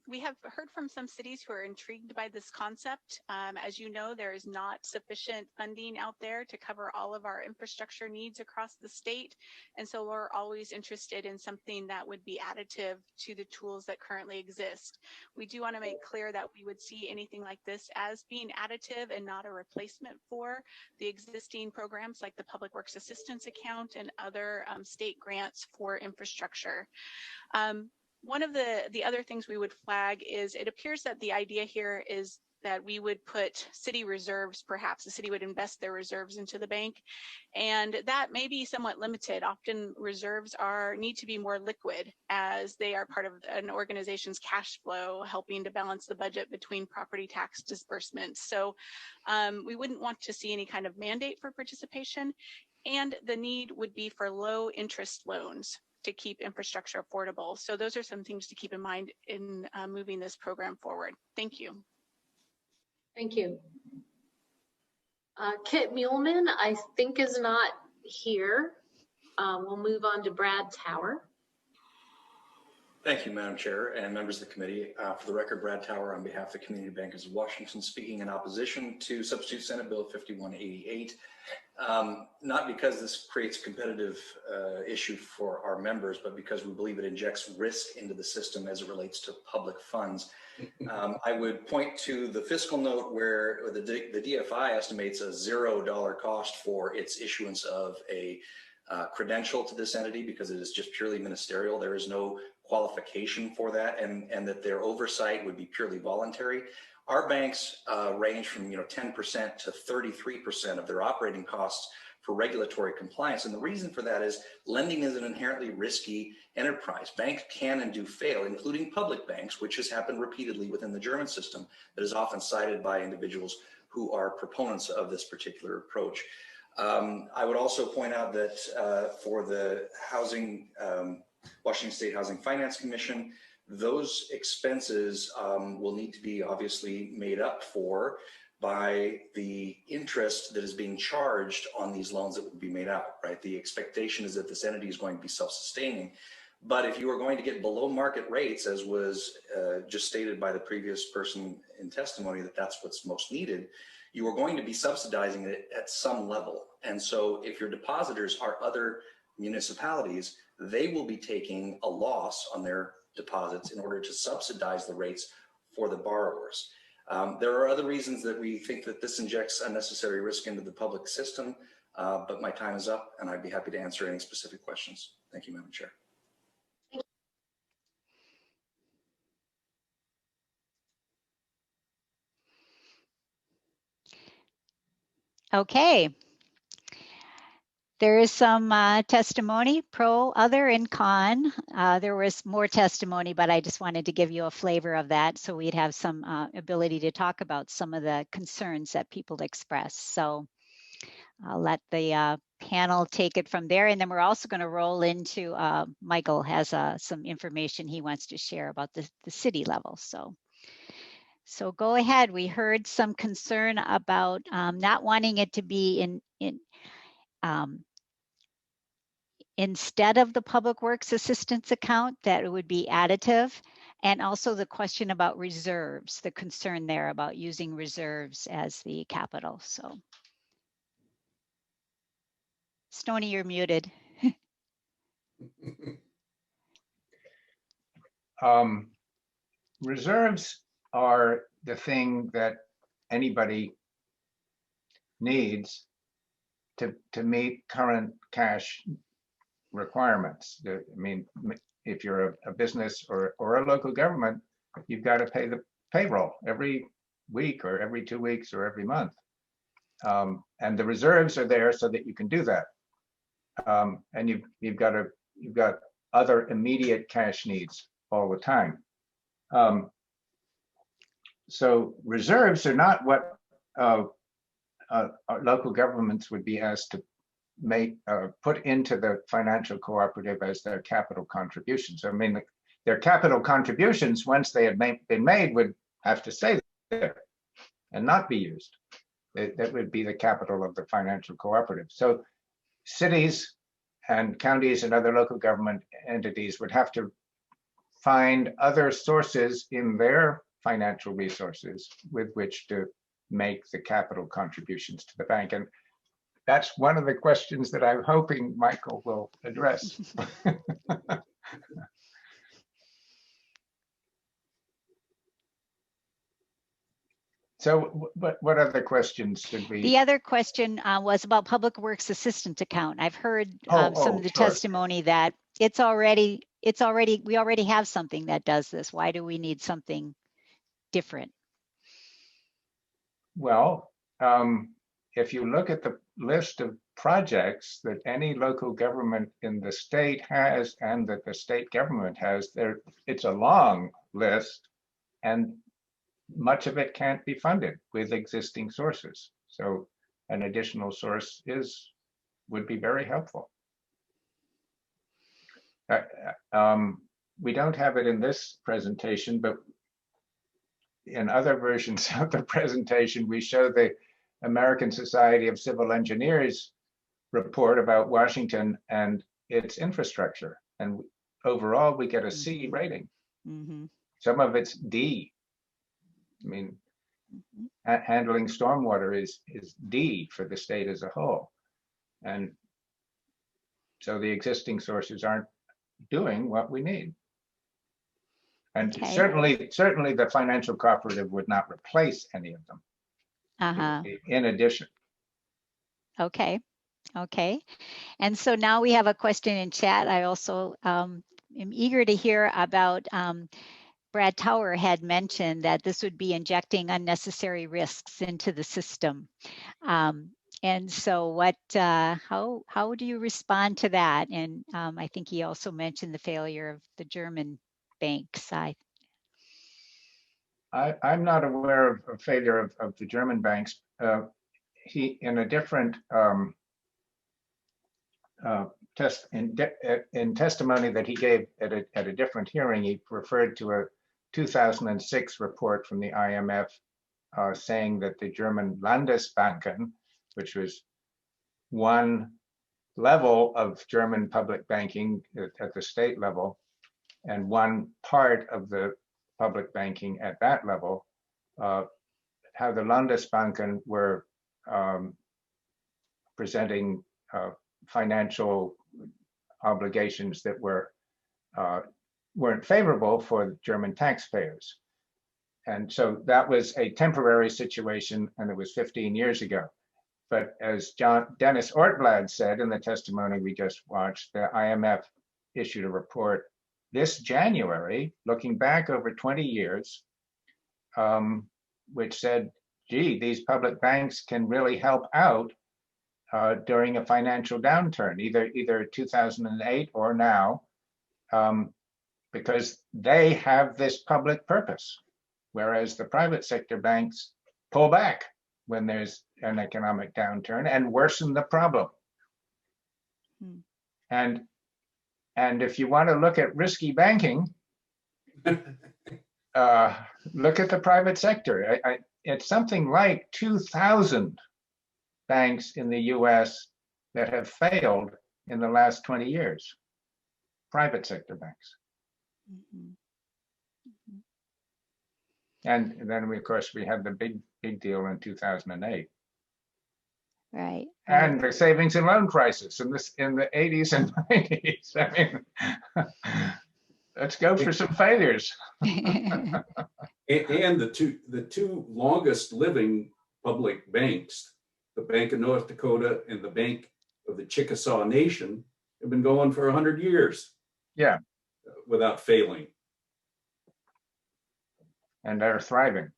We have heard from some cities who are intrigued by this concept. As you know, there is not sufficient funding out there to cover all of our infrastructure needs across the state. And so we're always interested in something that would be additive to the tools that currently exist. We do want to make clear that we would see anything like this as being additive and not a replacement for the existing programs like the Public Works Assistance Account and other state grants for infrastructure. One of the other things we would flag is it appears that the idea here is that we would put city reserves, perhaps the city would invest their reserves into the bank, and that may be somewhat limited. Often reserves need to be more liquid as they are part of an organization's cash flow, helping to balance the budget between property tax disbursements. So we wouldn't want to see any kind of mandate for participation, and the need would be for low interest loans to keep infrastructure affordable. So those are some things to keep in mind in moving this program forward. Thank you. Thank you. Kit Muehlman, I think, is not here. We'll move on to Brad Tower. Thank you, Madam Chair and members of the committee. For the record, Brad Tower on behalf of the Community Bankers of Washington, speaking in opposition to Substitute Senate Bill 5188. Not because this creates a competitive issue for our members, but because we believe it injects risk into the system as it relates to public funds. I would point to the fiscal note where the DFI estimates a $0 cost for its issuance of a credential to this entity because it is just purely ministerial. There is no qualification for that, and that their oversight would be purely voluntary. Our banks range from 10% to 33% of their operating costs for regulatory compliance. And the reason for that is lending is an inherently risky enterprise. Banks can and do fail, including public banks, which has happened repeatedly within the German system that is often cited by individuals who are proponents of this particular approach. I would also point out that for the housing, Washington State Housing Finance Commission, those expenses will need to be obviously made up for by the interest that is being charged on these loans that would be made out, right? The expectation is that this entity is going to be self-sustaining. But if you are going to get below market rates, as was just stated by the previous person in testimony, that that's what's most needed, you are going to be subsidizing it at some level. And so if your depositors are other municipalities, they will be taking a loss on their deposits in order to subsidize the rates for the borrowers. There are other reasons that we think that this injects unnecessary risk into the public system, but my time is up and I'd be happy to answer any specific questions. Thank you, Madam Chair. Okay. There is some testimony, pro, other, and con. There was more testimony, but I just wanted to give you a flavor of that so we'd have some ability to talk about some of the concerns that people express. So I'll let the panel take it from there. And then we're also going to roll into, Michael has some information he wants to share about the city level. So go ahead. We heard some concern about not wanting it to be instead of the Public Works Assistance account, that it would be additive. And also the question about reserves, the concern there about using reserves as the capital. So, Stoney, you're muted. Reserves are the thing that anybody needs to meet current cash requirements. I mean, if you're a business or a local government, you've got to pay the payroll every week or every 2 weeks or every month. And the reserves are there so that you can do that. And you've got other immediate cash needs all the time. So reserves are not what local governments would be asked to put into the financial cooperative as their capital contributions. I mean, their capital contributions, once they had been made, would have to stay there and not be used. That would be the capital of the financial cooperative. So cities and counties and other local government entities would have to find other sources in their financial resources with which to make the capital contributions to the bank. And that's one of the questions that I'm hoping Michael will address. So what other questions should we? The other question was about Public Works Assistance account. I've heard some of the testimony that we already have something that does this. Why do we need something different? Well, if you look at the list of projects that any local government in the state has and that the state government has, it's a long list, and much of it can't be funded with existing sources. So an additional source would be very helpful. We don't have it in this presentation, but in other versions of the presentation, we show the American Society of Civil Engineers report about Washington and its infrastructure. And overall, we get a C rating. Mm-hmm. Some of it's D. I mean, handling stormwater is D for the state as a whole. And so the existing sources aren't doing what we need. And certainly the financial cooperative would not replace any of them. In addition. Okay. And so now we have a question in chat. I also am eager to hear about, Brad Tower had mentioned that this would be injecting unnecessary risks into the system. And so what, how do you respond to that? And I think he also mentioned the failure of the German banks. I'm not aware of a failure of the German banks. He, in a different in testimony that he gave at a different hearing, he referred to a 2006 report from the IMF saying that the German Landesbanken, which was one level of German public banking at the state level, and one part of the public banking at that level, how the Landesbanken were presenting financial obligations that weren't favorable for German taxpayers. And so that was a temporary situation, and it was 15 years ago. But as Dennis Ortblad said in the testimony we just watched, the IMF issued a report this January, looking back over 20 years, which said, gee, these public banks can really help out during a financial downturn, either 2008 or now, because they have this public purpose, whereas the private sector banks pull back when there's an economic downturn and worsen the problem. And if you want to look at risky banking, look at the private sector. It's something like 2,000 banks in the US that have failed in the last 20 years, private sector banks. And then, of course, we had the big deal in 2008. Right. And the savings and loan crisis in the 80s and 90s. I mean, let's go for some failures. And the two longest living public banks, the Bank of North Dakota and the Bank of the Chickasaw Nation, have been going for 100 years. Yeah. Without failing. And they're thriving.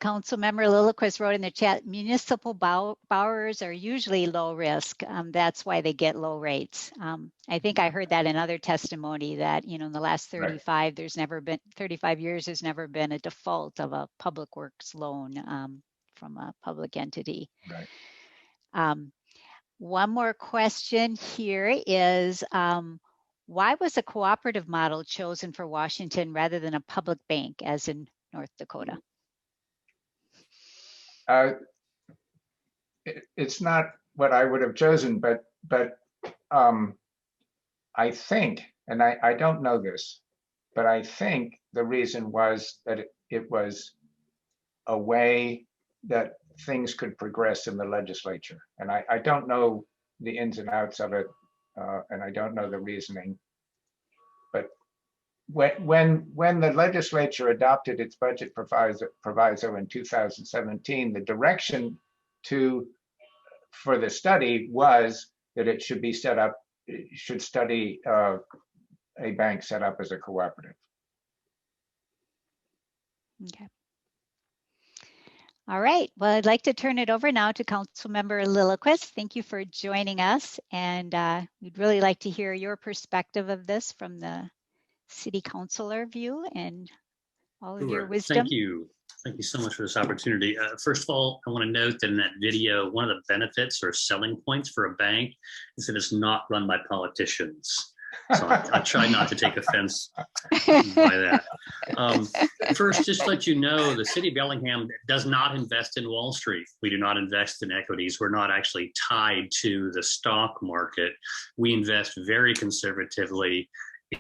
Council member Lilliquist wrote in the chat, municipal borrowers are usually low risk. That's why they get low rates. I think I heard that in other testimony that, in the last 35 years, there's never been a default of a public works loan from a public entity. Right. One more question here is, why was a cooperative model chosen for Washington rather than a public bank as in North Dakota? It's not what I would have chosen, but I think, and I don't know this, but I think the reason was that it was a way that things could progress in the legislature. And I don't know the ins and outs of it, and I don't know the reasoning. But when the legislature adopted its budget proviso in 2017, the direction for the study was that it should be set up, should study a bank set up as a cooperative. Okay. All right. Well, I'd like to turn it over now to Councilmember Lilliquist. Thank you for joining us, and we'd really like to hear your perspective of this from the City Councilor view and all of your wisdom. Thank you. Thank you so much for this opportunity. First of all, I want to note that in that video, one of the benefits or selling points for a bank is that it's not run by politicians. So I try not to take offense by that. First, just to let you know, the city of Bellingham does not invest in Wall Street. We do not invest in equities. We're not actually tied to the stock market. We invest very conservatively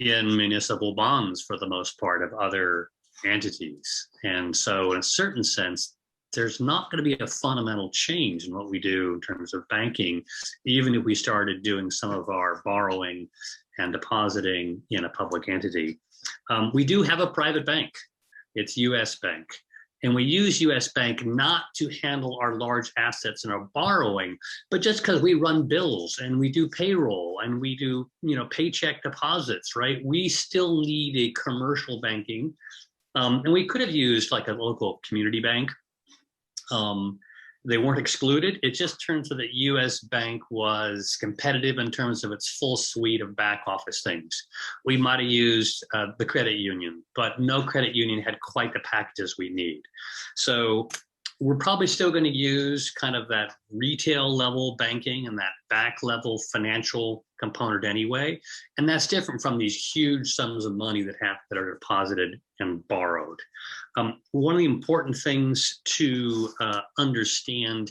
in municipal bonds for the most part of other entities. And so in a certain sense, there's not going to be a fundamental change in what we do in terms of banking, even if we started doing some of our borrowing and depositing in a public entity. We do have a private bank. It's US Bank. And we use US Bank not to handle our large assets and our borrowing, but just because we run bills and we do payroll and we do, paycheck deposits, right? We still need a commercial banking. And we could have used like a local community bank They weren't excluded. It just turns out that U.S. Bank was competitive in terms of its full suite of back office things. We might have used the credit union, but no credit union had quite the packages we need. So we're probably still going to use kind of that retail level banking and that back level financial component anyway. And that's different from these huge sums of money that are deposited and borrowed. One of the important things to understand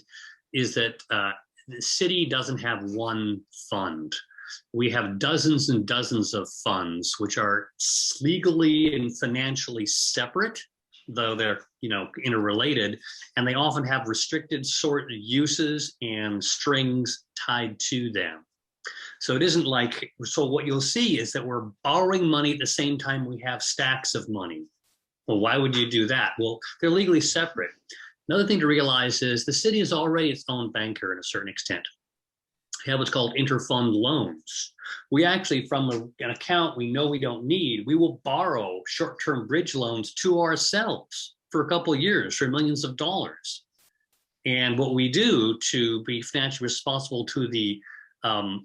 is that the city doesn't have one fund. We have dozens and dozens of funds which are legally and financially separate, though they're interrelated, and they often have restricted sort of uses and strings tied to them. So it isn't like, so what you'll see is that we're borrowing money at the same time we have stacks of money. Well, why would you do that? Well, they're legally separate. Another thing to realize is the city is already its own banker in a certain extent. We have what's called interfund loans. We actually, from an account we know we don't need, we will borrow short-term bridge loans to ourselves for a couple of years for millions of dollars. And what we do to be financially responsible to the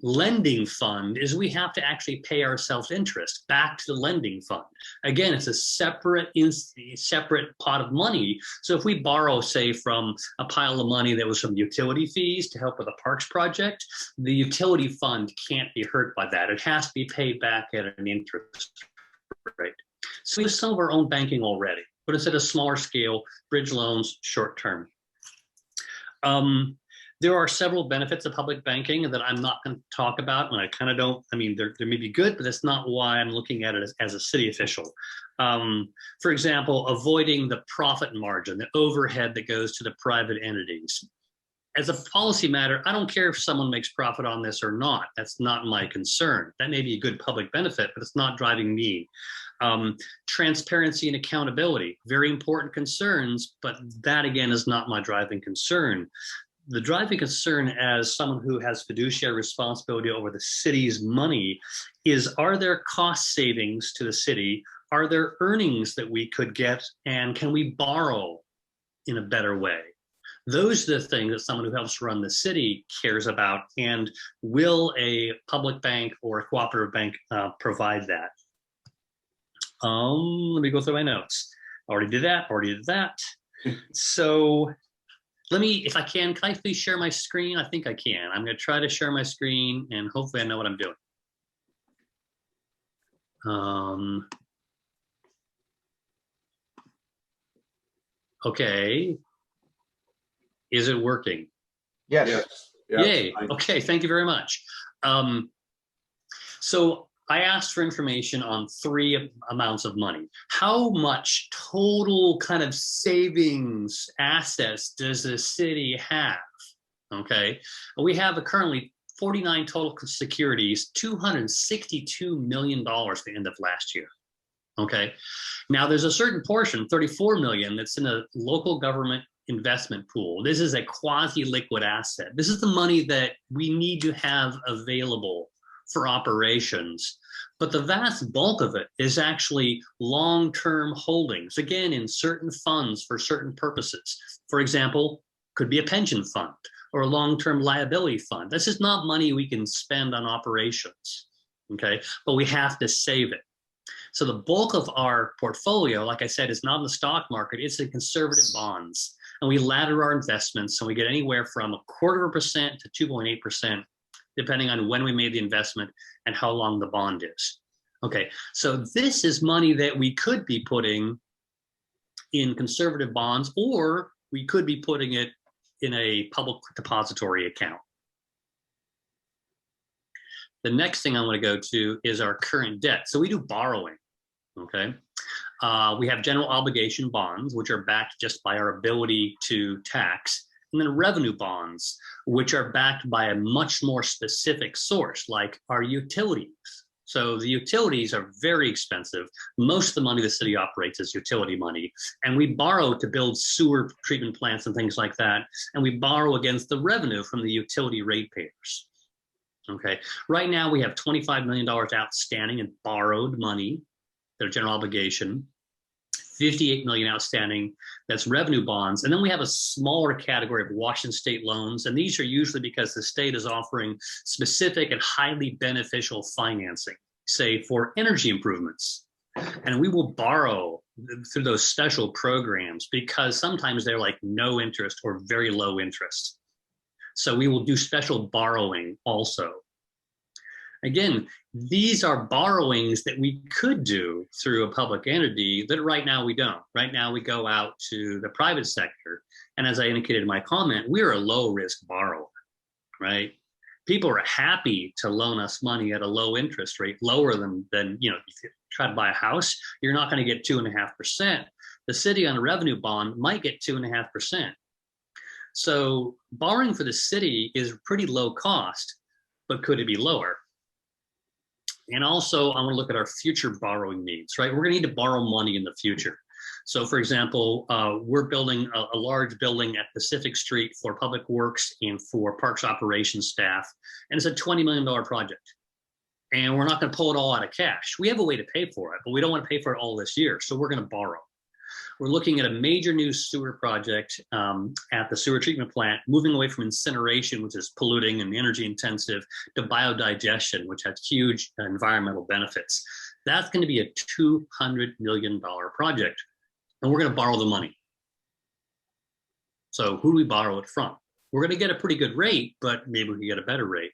lending fund is we have to actually pay ourselves interest back to the lending fund. Again, it's a separate pot of money. So if we borrow, say, from a pile of money that was from utility fees to help with a parks project, the utility fund can't be hurt by that. It has to be paid back at an interest rate. So we have some of our own banking already, but it's at a smaller scale, bridge loans, short term. There are several benefits of public banking that I'm not going to talk about, and I kind of don't, I mean, they're may be good, but that's not why I'm looking at it as a city official. For example, avoiding the profit margin, the overhead that goes to the private entities. As a policy matter, I don't care if someone makes profit on this or not. That's not my concern. That may be a good public benefit, but it's not driving me. Transparency and accountability, very important concerns, but that again is not my driving concern. The driving concern as someone who has fiduciary responsibility over the city's money is, are there cost savings to the city? Are there earnings that we could get? And can we borrow in a better way? Those are the things that someone who helps run the city cares about. And will a public bank or a cooperative bank provide that? Let me go through my notes. Already did that. So let me, if I can I please share my screen? I think I can. I'm going to try to share my screen and hopefully I know what I'm doing. Okay. Is it working? Yes. Yay. Okay. Thank you very much. So I asked for information on 3 amounts of money. How much total kind of savings assets does the city have? Okay, we have currently 49 total securities, $262 million at the end of last year. Okay, now there's a certain portion, 34 million, that's in a local government investment pool. This is a quasi-liquid asset. This is the money that we need to have available for operations, but the vast bulk of it is actually long-term holdings, again, in certain funds for certain purposes. For example, could be a pension fund or a long-term liability fund. This is not money we can spend on operations, okay? But we have to save it. So the bulk of our portfolio, like I said, is not in the stock market, it's in conservative bonds. And we ladder our investments and we get anywhere from 0.25% to 2.8%, depending on when we made the investment and how long the bond is. Okay, so this is money that we could be putting in conservative bonds, or we could be putting it in a public depository account. The next thing I want to go to is our current debt. So we do borrowing, okay? We have general obligation bonds, which are backed just by our ability to tax. And then revenue bonds, which are backed by a much more specific source, like our utilities. So the utilities are very expensive. Most of the money the city operates is utility money. And we borrow to build sewer treatment plants and things like that. And we borrow against the revenue from the utility ratepayers. Okay, right now we have $25 million outstanding in borrowed money, their general obligation. 58 million outstanding. That's revenue bonds. And then we have a smaller category of Washington state loans. And these are usually because the state is offering specific and highly beneficial financing, say for energy improvements. And we will borrow through those special programs because sometimes they're like no interest or very low interest. So we will do special borrowing also. Again, these are borrowings that we could do through a public entity that right now we don't. Right now we go out to the private sector. And as I indicated in my comment, we're a low risk borrower, right? People are happy to loan us money at a low interest rate, lower than you know, if you try to buy a house, you're not going to get 2.5%. The city on a revenue bond might get 2.5%. So borrowing for the city is pretty low cost, but could it be lower? And also, I want to look at our future borrowing needs, right? We're going to need to borrow money in the future. So for example, we're building a large building at Pacific Street for Public Works and for Parks Operations staff. And it's a $20 million project. And we're not going to pull it all out of cash. We have a way to pay for it, but we don't want to pay for it all this year. So we're going to borrow. We're looking at a major new sewer project at the sewer treatment plant, moving away from incineration, which is polluting and energy intensive, to biodigestion, which has huge environmental benefits. That's going to be a $200 million project, and we're going to borrow the money. So who do we borrow it from? We're going to get a pretty good rate, but maybe we can get a better rate.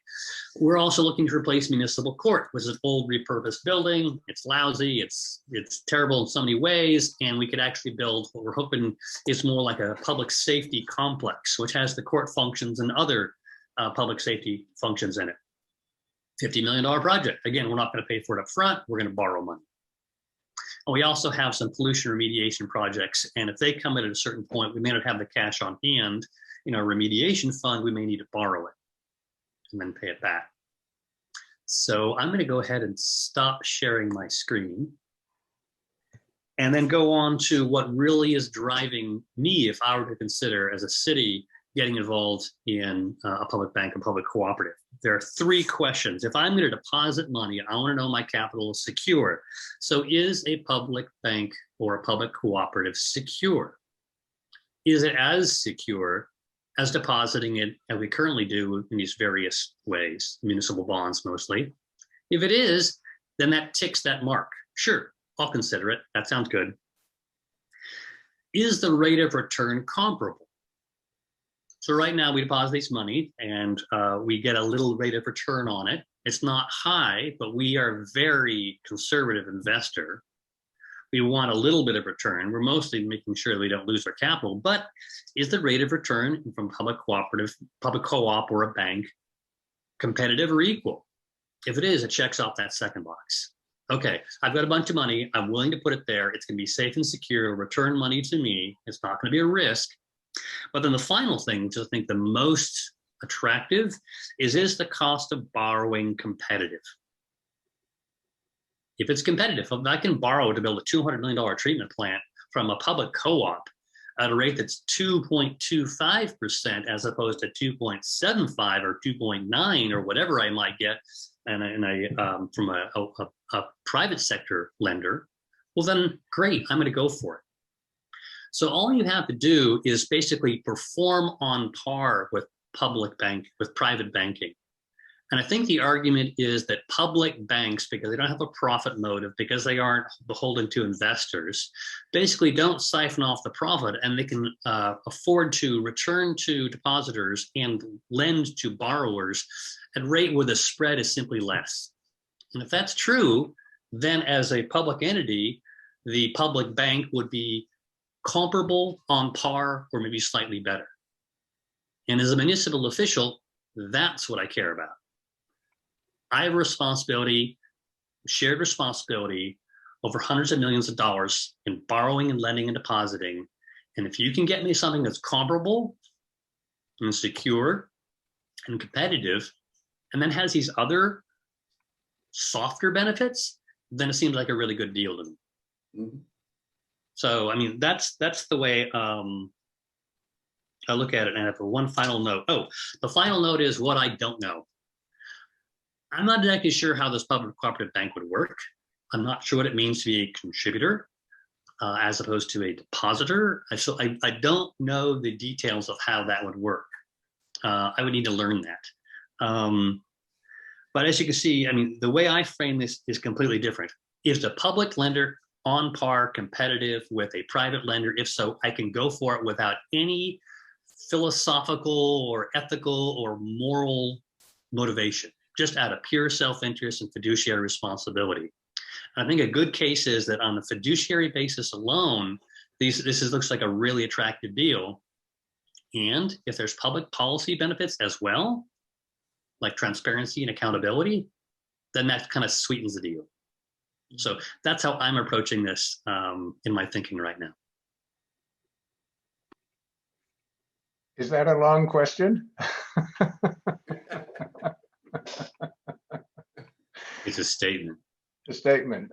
We're also looking to replace municipal court, which is an old repurposed building. It's lousy, it's terrible in so many ways, and we could actually build what we're hoping is more like a public safety complex, which has the court functions and other public safety functions in it. $50 million project. Again, we're not going to pay for it up front. We're going to borrow money. And we also have some pollution remediation projects, and if they come in at a certain point, we may not have the cash on hand. In our remediation fund, we may need to borrow it and then pay it back. So I'm going to go ahead and stop sharing my screen and then go on to what really is driving me, if I were to consider as a city getting involved in a public bank or public cooperative. There are three questions. If I'm going to deposit money, I want to know my capital is secure. So is a public bank or a public cooperative secure? Is it as secure as depositing it as we currently do in these various ways, municipal bonds mostly? If it is, then that ticks that mark. Sure, I'll consider it. That sounds good. Is the rate of return comparable? So right now we deposit this money and we get a little rate of return on it. It's not high, but we are a very conservative investor. We want a little bit of return. We're mostly making sure we don't lose our capital, but is the rate of return from public cooperative, public co-op or a bank competitive or equal? If it is, it checks off that second box. Okay, I've got a bunch of money. I'm willing to put it there. It's going to be safe and secure, return money to me. It's not going to be a risk. But then the final thing, which I think the most attractive, is the cost of borrowing competitive? If it's competitive, if I can borrow to build a $200 million treatment plant from a public co-op at a rate that's 2.25% as opposed to 2.75 or 2.9 or whatever I might get from a private sector lender, well then great, I'm going to go for it. So all you have to do is basically perform on par with public bank, with private banking. And I think the argument is that public banks, because they don't have a profit motive, because they aren't beholden to investors, basically don't siphon off the profit, and they can afford to return to depositors and lend to borrowers at a rate where the spread is simply less. And if that's true, then as a public entity, the public bank would be comparable, on par, or maybe slightly better. And as a municipal official, that's what I care about. I have a responsibility, shared responsibility, over hundreds of millions of dollars in borrowing and lending and depositing. And if you can get me something that's comparable and secure and competitive, and then has these other softer benefits, then it seems like a really good deal to me. Mm-hmm. So, I mean, that's the way I look at it. And I have one final note. Oh, the final note is what I don't know. I'm not exactly sure how this public cooperative bank would work. I'm not sure what it means to be a contributor. as opposed to a depositor. So I don't know the details of how that would work. I would need to learn that. But as you can see, I mean, the way I frame this is completely different. Is the public lender on par competitive with a private lender? If so, I can go for it without any philosophical or ethical or moral motivation, just out of pure self-interest and fiduciary responsibility. And I think a good case is that on the fiduciary basis alone, looks like a really attractive deal. And if there's public policy benefits as well, like transparency and accountability, then that kind of sweetens the deal. So that's how I'm approaching this in my thinking right now. Is that a long question? It's a statement. A statement.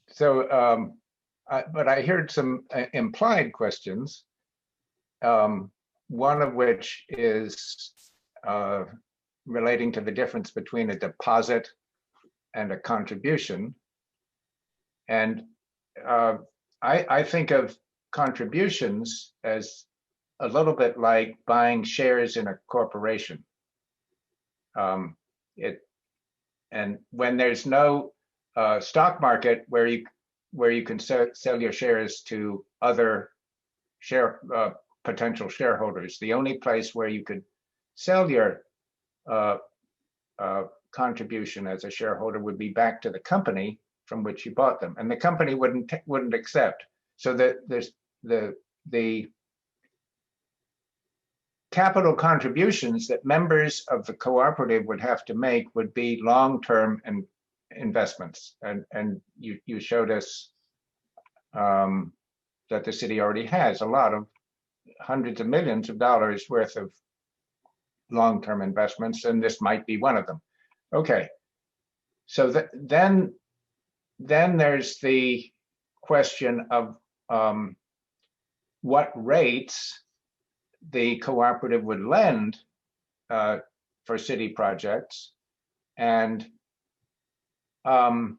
So, but I heard some implied questions, one of which is relating to the difference between a deposit and a contribution. And I think of contributions as a little bit like buying shares in a corporation. And when there's no stock market where you can sell your shares to other potential shareholders, the only place where you could sell your contribution as a shareholder would be back to the company from which you bought them, and the company wouldn't accept. So that there's the capital contributions that members of the cooperative would have to make would be long-term and investments, and you showed us that the city already has a lot of hundreds of millions of dollars worth of long-term investments, and this might be one of them. Okay, so then there's the question of what rates the cooperative would lend for city projects, and all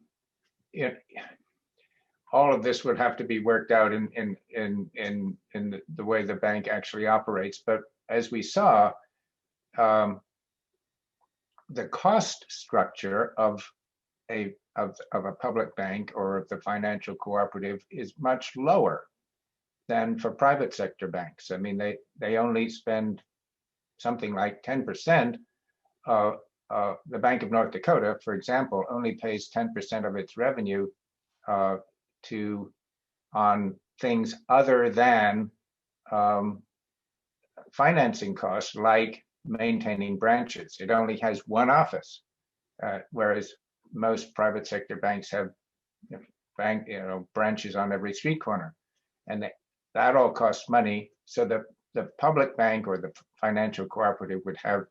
of this would have to be worked out in the way the bank actually operates. But as we saw, the cost structure of a public bank or of the financial cooperative is much lower than for private sector banks. I mean, they only spend something like 10%. The Bank of North Dakota, for example, only pays 10% of its revenue on things other than financing costs, like maintaining branches. It only has one office, whereas most private sector banks have branches on every street corner, and that all costs money. So the public bank or the financial cooperative would have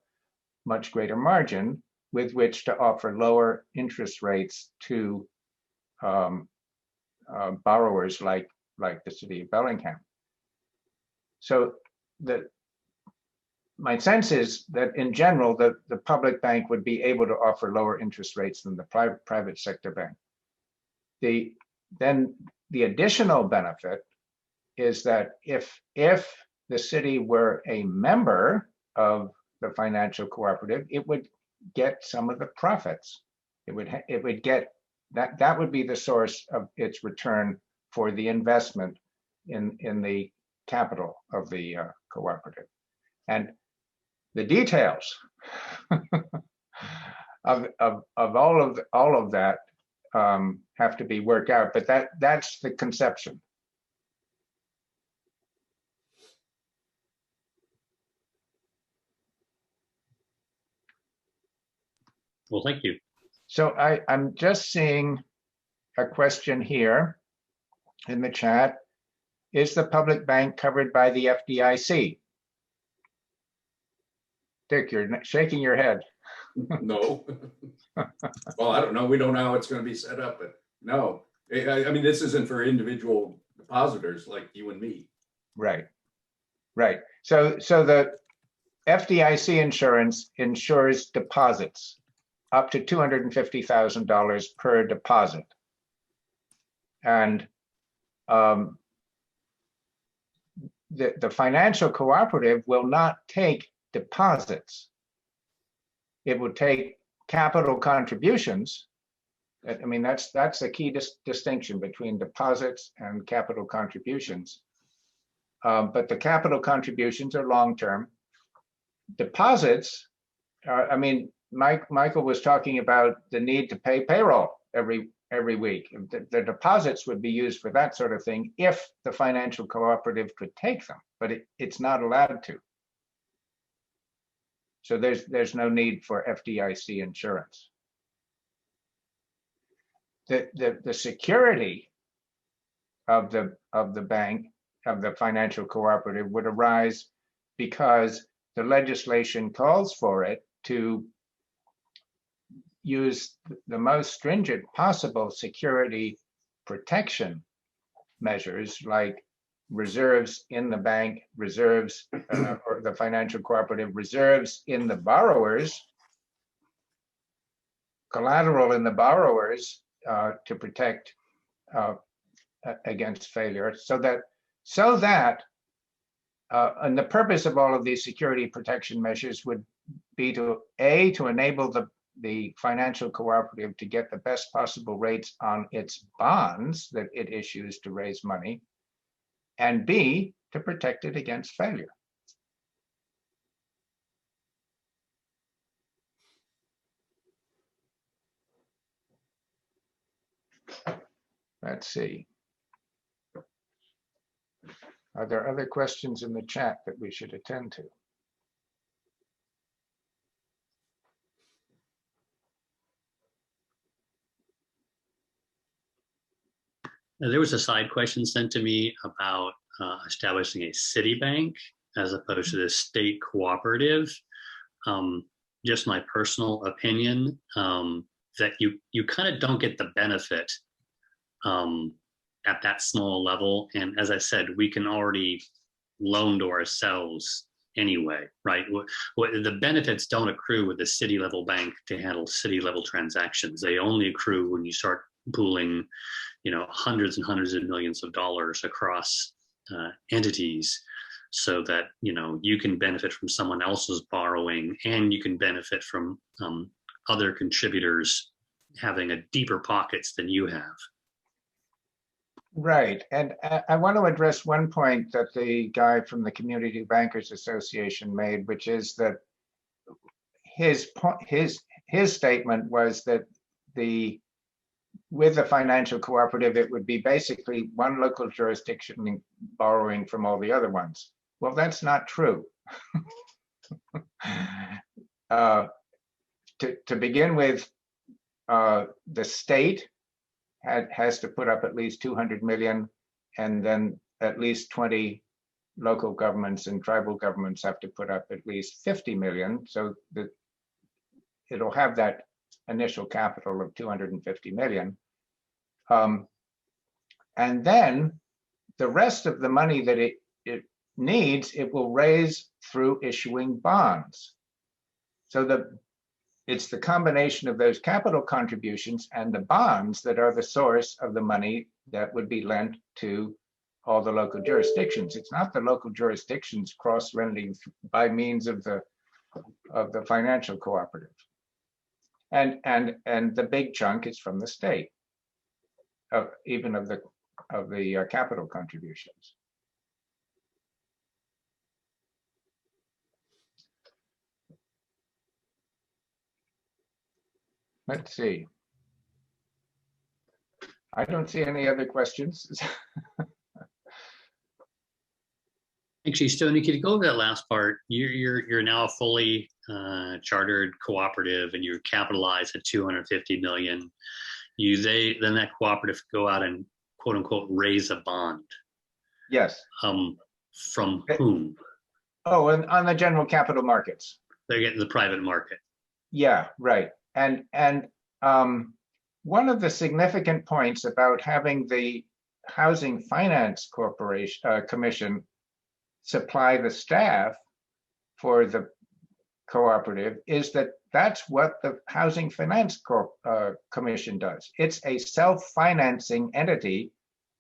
much greater margin with which to offer lower interest rates to borrowers like the city of Bellingham. So my sense is that in general, the public bank would be able to offer lower interest rates than the private sector bank. Then the additional benefit is that if the city were a member of the financial cooperative, it would get some of the profits. It would get that would be the source of its return for the investment in the capital of the cooperative. And the details of all of that have to be worked out, but that's the conception. Well, thank you. So I'm just seeing a question here in the chat. Is the public bank covered by the FDIC? Dick, you're shaking your head. No. Well, I don't know. We don't know how it's going to be set up, but no. I mean, this isn't for individual depositors like you and me. Right. So the FDIC insurance insures deposits up to $250,000 per deposit. And the financial cooperative will not take deposits. It will take capital contributions. I mean, that's a key distinction between deposits and capital contributions. But the capital contributions are long-term. Deposits are, I mean, Michael was talking about the need to pay payroll every week. The deposits would be used for that sort of thing if the financial cooperative could take them, but it's not allowed to. So there's no need for FDIC insurance. The security of the bank, of the financial cooperative, would arise because the legislation calls for it to use the most stringent possible security protection measures, like reserves in the bank, reserves or the financial cooperative reserves in the borrowers, collateral in the borrowers, to protect against failure, so that and the purpose of all of these security protection measures would be to enable the financial cooperative to get the best possible rates on its bonds that it issues to raise money, and B, to protect it against failure. Let's see. Are there other questions in the chat that we should attend to? There was a side question sent to me about establishing a city bank as opposed to the state cooperative. Just my personal opinion, that you kind of don't get the benefit at that small level. And as I said, we can already loan to ourselves anyway, right? The benefits don't accrue with the city level bank to handle city level transactions. They only accrue when you start pooling, hundreds and hundreds of millions of dollars across entities, so that you can benefit from someone else's borrowing, and you can benefit from other contributors having a deeper pockets than you have. Right, and I want to address one point that the guy from the Community Bankers Association made, which is that his statement was that with the financial cooperative, it would be basically one local jurisdiction borrowing from all the other ones. Well, that's not true. To begin with, the state has to put up at least 200 million, and then at least 20 local governments and tribal governments have to put up at least 50 million, so that it'll have that initial capital of 250 million. And then the rest of the money that it needs, it will raise through issuing bonds. So it's the combination of those capital contributions and the bonds that are the source of the money that would be lent to all the local jurisdictions. It's not the local jurisdictions cross-lending by means of the financial cooperative. And the big chunk is from the state, even of the capital contributions. Let's see. I don't see any other questions. Actually, Stoney, could you go over that last part? You're now a fully chartered cooperative, and you're capitalized at 250 million. Then that cooperative go out and quote unquote raise a bond. Yes. From whom? Oh, and on the general capital markets. They're getting the private market. Yeah, right. And one of the significant points about having the Housing Finance Commission supply the staff for the cooperative is that that's what the Housing Finance Commission does. It's a self-financing entity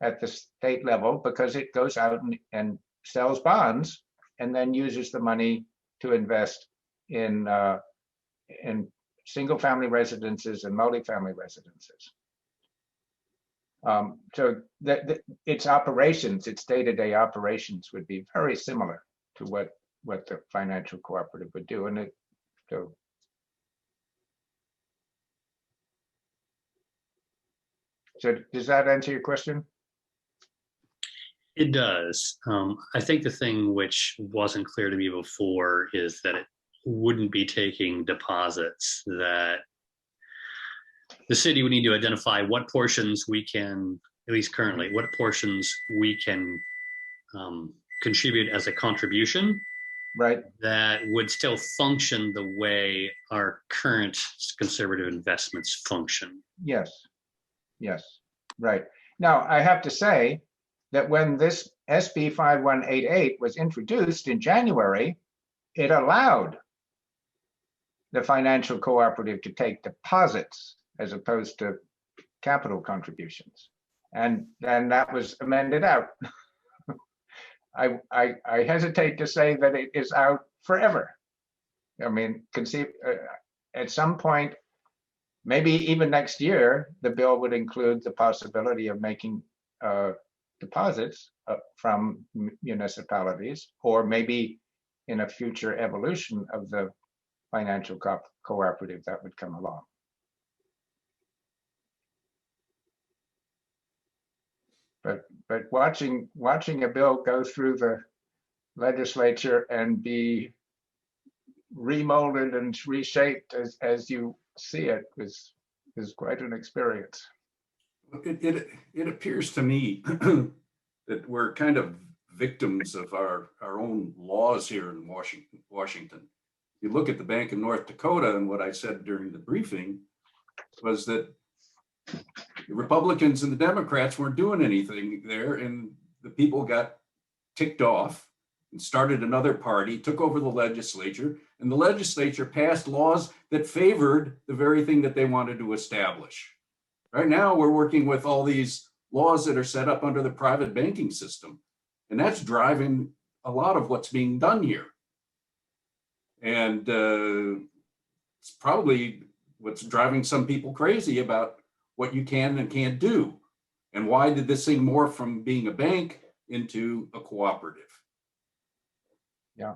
at the state level because it goes out and sells bonds and then uses the money to invest in single-family residences and multifamily residences. So its operations, its day-to-day operations would be very similar to what the financial cooperative would do. And so does that answer your question? It does. I think the thing which wasn't clear to me before is that it wouldn't be taking deposits, that the city would need to identify what portions we can, at least currently, what portions we can contribute as a contribution, right? That would still function the way our current conservative investments function. Yes, yes, right. Now, I have to say that when this SB 5188 was introduced in January, it allowed the financial cooperative to take deposits as opposed to capital contributions. And then that was amended out. I hesitate to say that it is out forever. I mean, at some point, maybe even next year, the bill would include the possibility of making deposits from municipalities, or maybe in a future evolution of the financial cooperative that would come along. But watching a bill go through the legislature and be remolded and reshaped as you see it is quite an experience. It appears to me that we're kind of victims of our own laws here in Washington. You look at the Bank of North Dakota, and what I said during the briefing was that the Republicans and the Democrats weren't doing anything there, and the people got ticked off and started another party, took over the legislature, and the legislature passed laws that favored the very thing that they wanted to establish. Right now, we're working with all these laws that are set up under the private banking system, and that's driving a lot of what's being done here. And it's probably what's driving some people crazy about what you can and can't do. And why did this thing morph from being a bank into a cooperative? Yeah.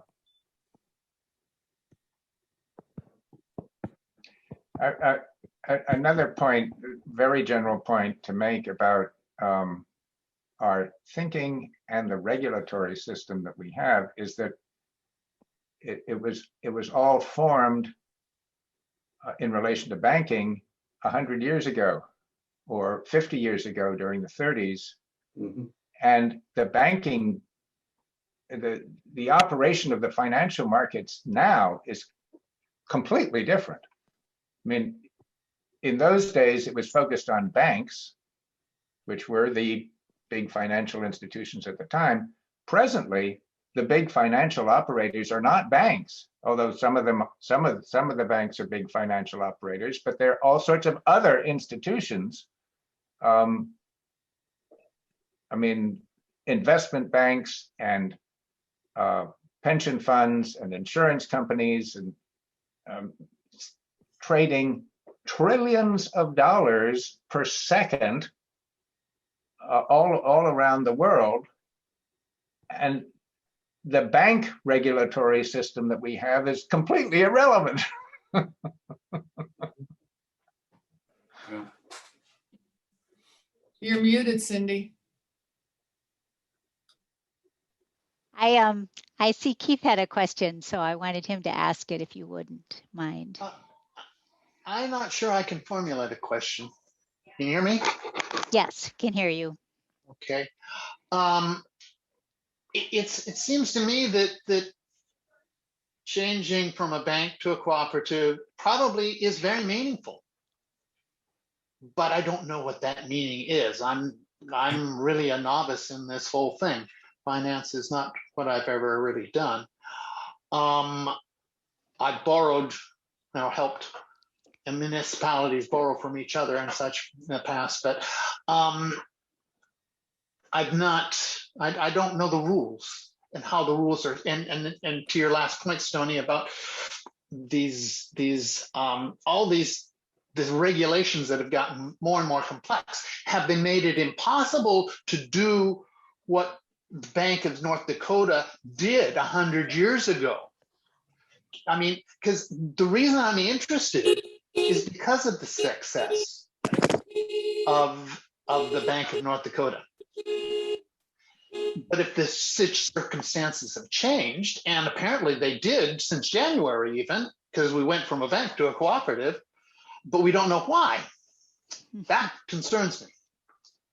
Another point, very general point to make about our thinking and the regulatory system that we have is that it was all formed in relation to banking 100 years ago or 50 years ago during the 30s. Mm-hmm. And the banking, the operation of the financial markets now is completely different. I mean, in those days, it was focused on banks, which were the big financial institutions at the time. Presently, the big financial operators are not banks, although some of the banks are big financial operators, but there are all sorts of other institutions. I mean, investment banks and pension funds and insurance companies and trading trillions of dollars per second all around the world. And the bank regulatory system that we have is completely irrelevant. You're muted, Cindy. I see Keith had a question, so I wanted him to ask it if you wouldn't mind. I'm not sure I can formulate a question. Can you hear me? Yes, can hear you. Okay. It seems to me that changing from a bank to a cooperative probably is very meaningful, but I don't know what that meaning is. I'm really a novice in this whole thing. Finance is not what I've ever really done. I borrowed, helped municipalities borrow from each other and such in the past, but I don't know the rules. how the rules are, and to your last point, Stony, about all these regulations that have gotten more and more complex, have they made it impossible to do what the Bank of North Dakota did 100 years ago? I mean, because the reason I'm interested is because of the success of the Bank of North Dakota. But if the circumstances have changed, and apparently they did since January even, because we went from a bank to a cooperative, but we don't know why. That concerns me.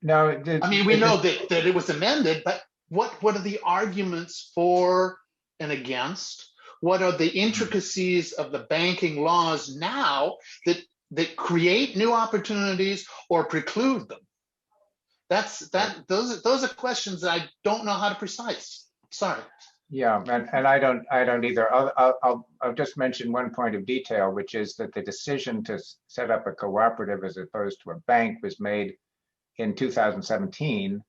No, I mean, we know that it was amended, but what are the arguments for and against? What are the intricacies of the banking laws now that create new opportunities or preclude them? Those are questions that I don't know how to precise. Sorry. Yeah, and I don't either. I'll just mention one point of detail, which is that the decision to set up a cooperative as opposed to a bank was made in 2017,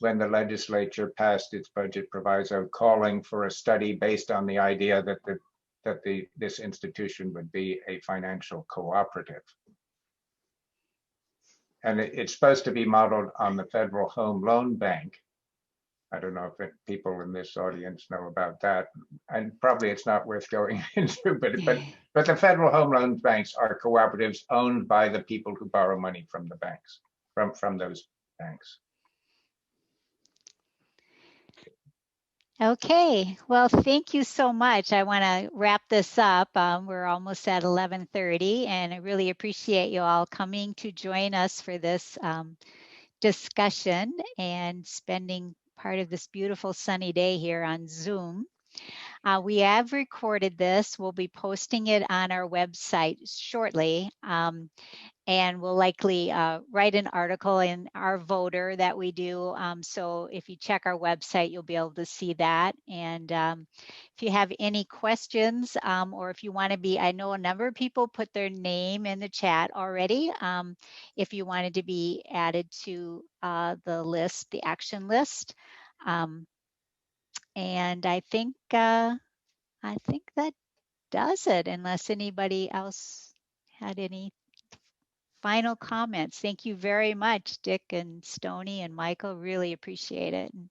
when the legislature passed its budget proviso calling for a study based on the idea that this institution would be a financial cooperative. And it's supposed to be modeled on the Federal Home Loan Bank. I don't know if people in this audience know about that, and probably it's not worth going into, but the Federal Home Loan Banks are cooperatives owned by the people who borrow money from the banks, from those banks. Okay, well, thank you so much. I want to wrap this up. We're almost at 11:30, and I really appreciate you all coming to join us for this discussion and spending part of this beautiful sunny day here on Zoom. We have recorded this. We'll be posting it on our website shortly. And we'll likely write an article in our voter that we do. So if you check our website, you'll be able to see that. And if you have any questions, or if you want to be, I know a number of people put their name in the chat already. If you wanted to be added to the list, the action list. And I think that does it, unless anybody else had any final comments. Thank you very much, Dick and Stony and Michael. Really appreciate it. And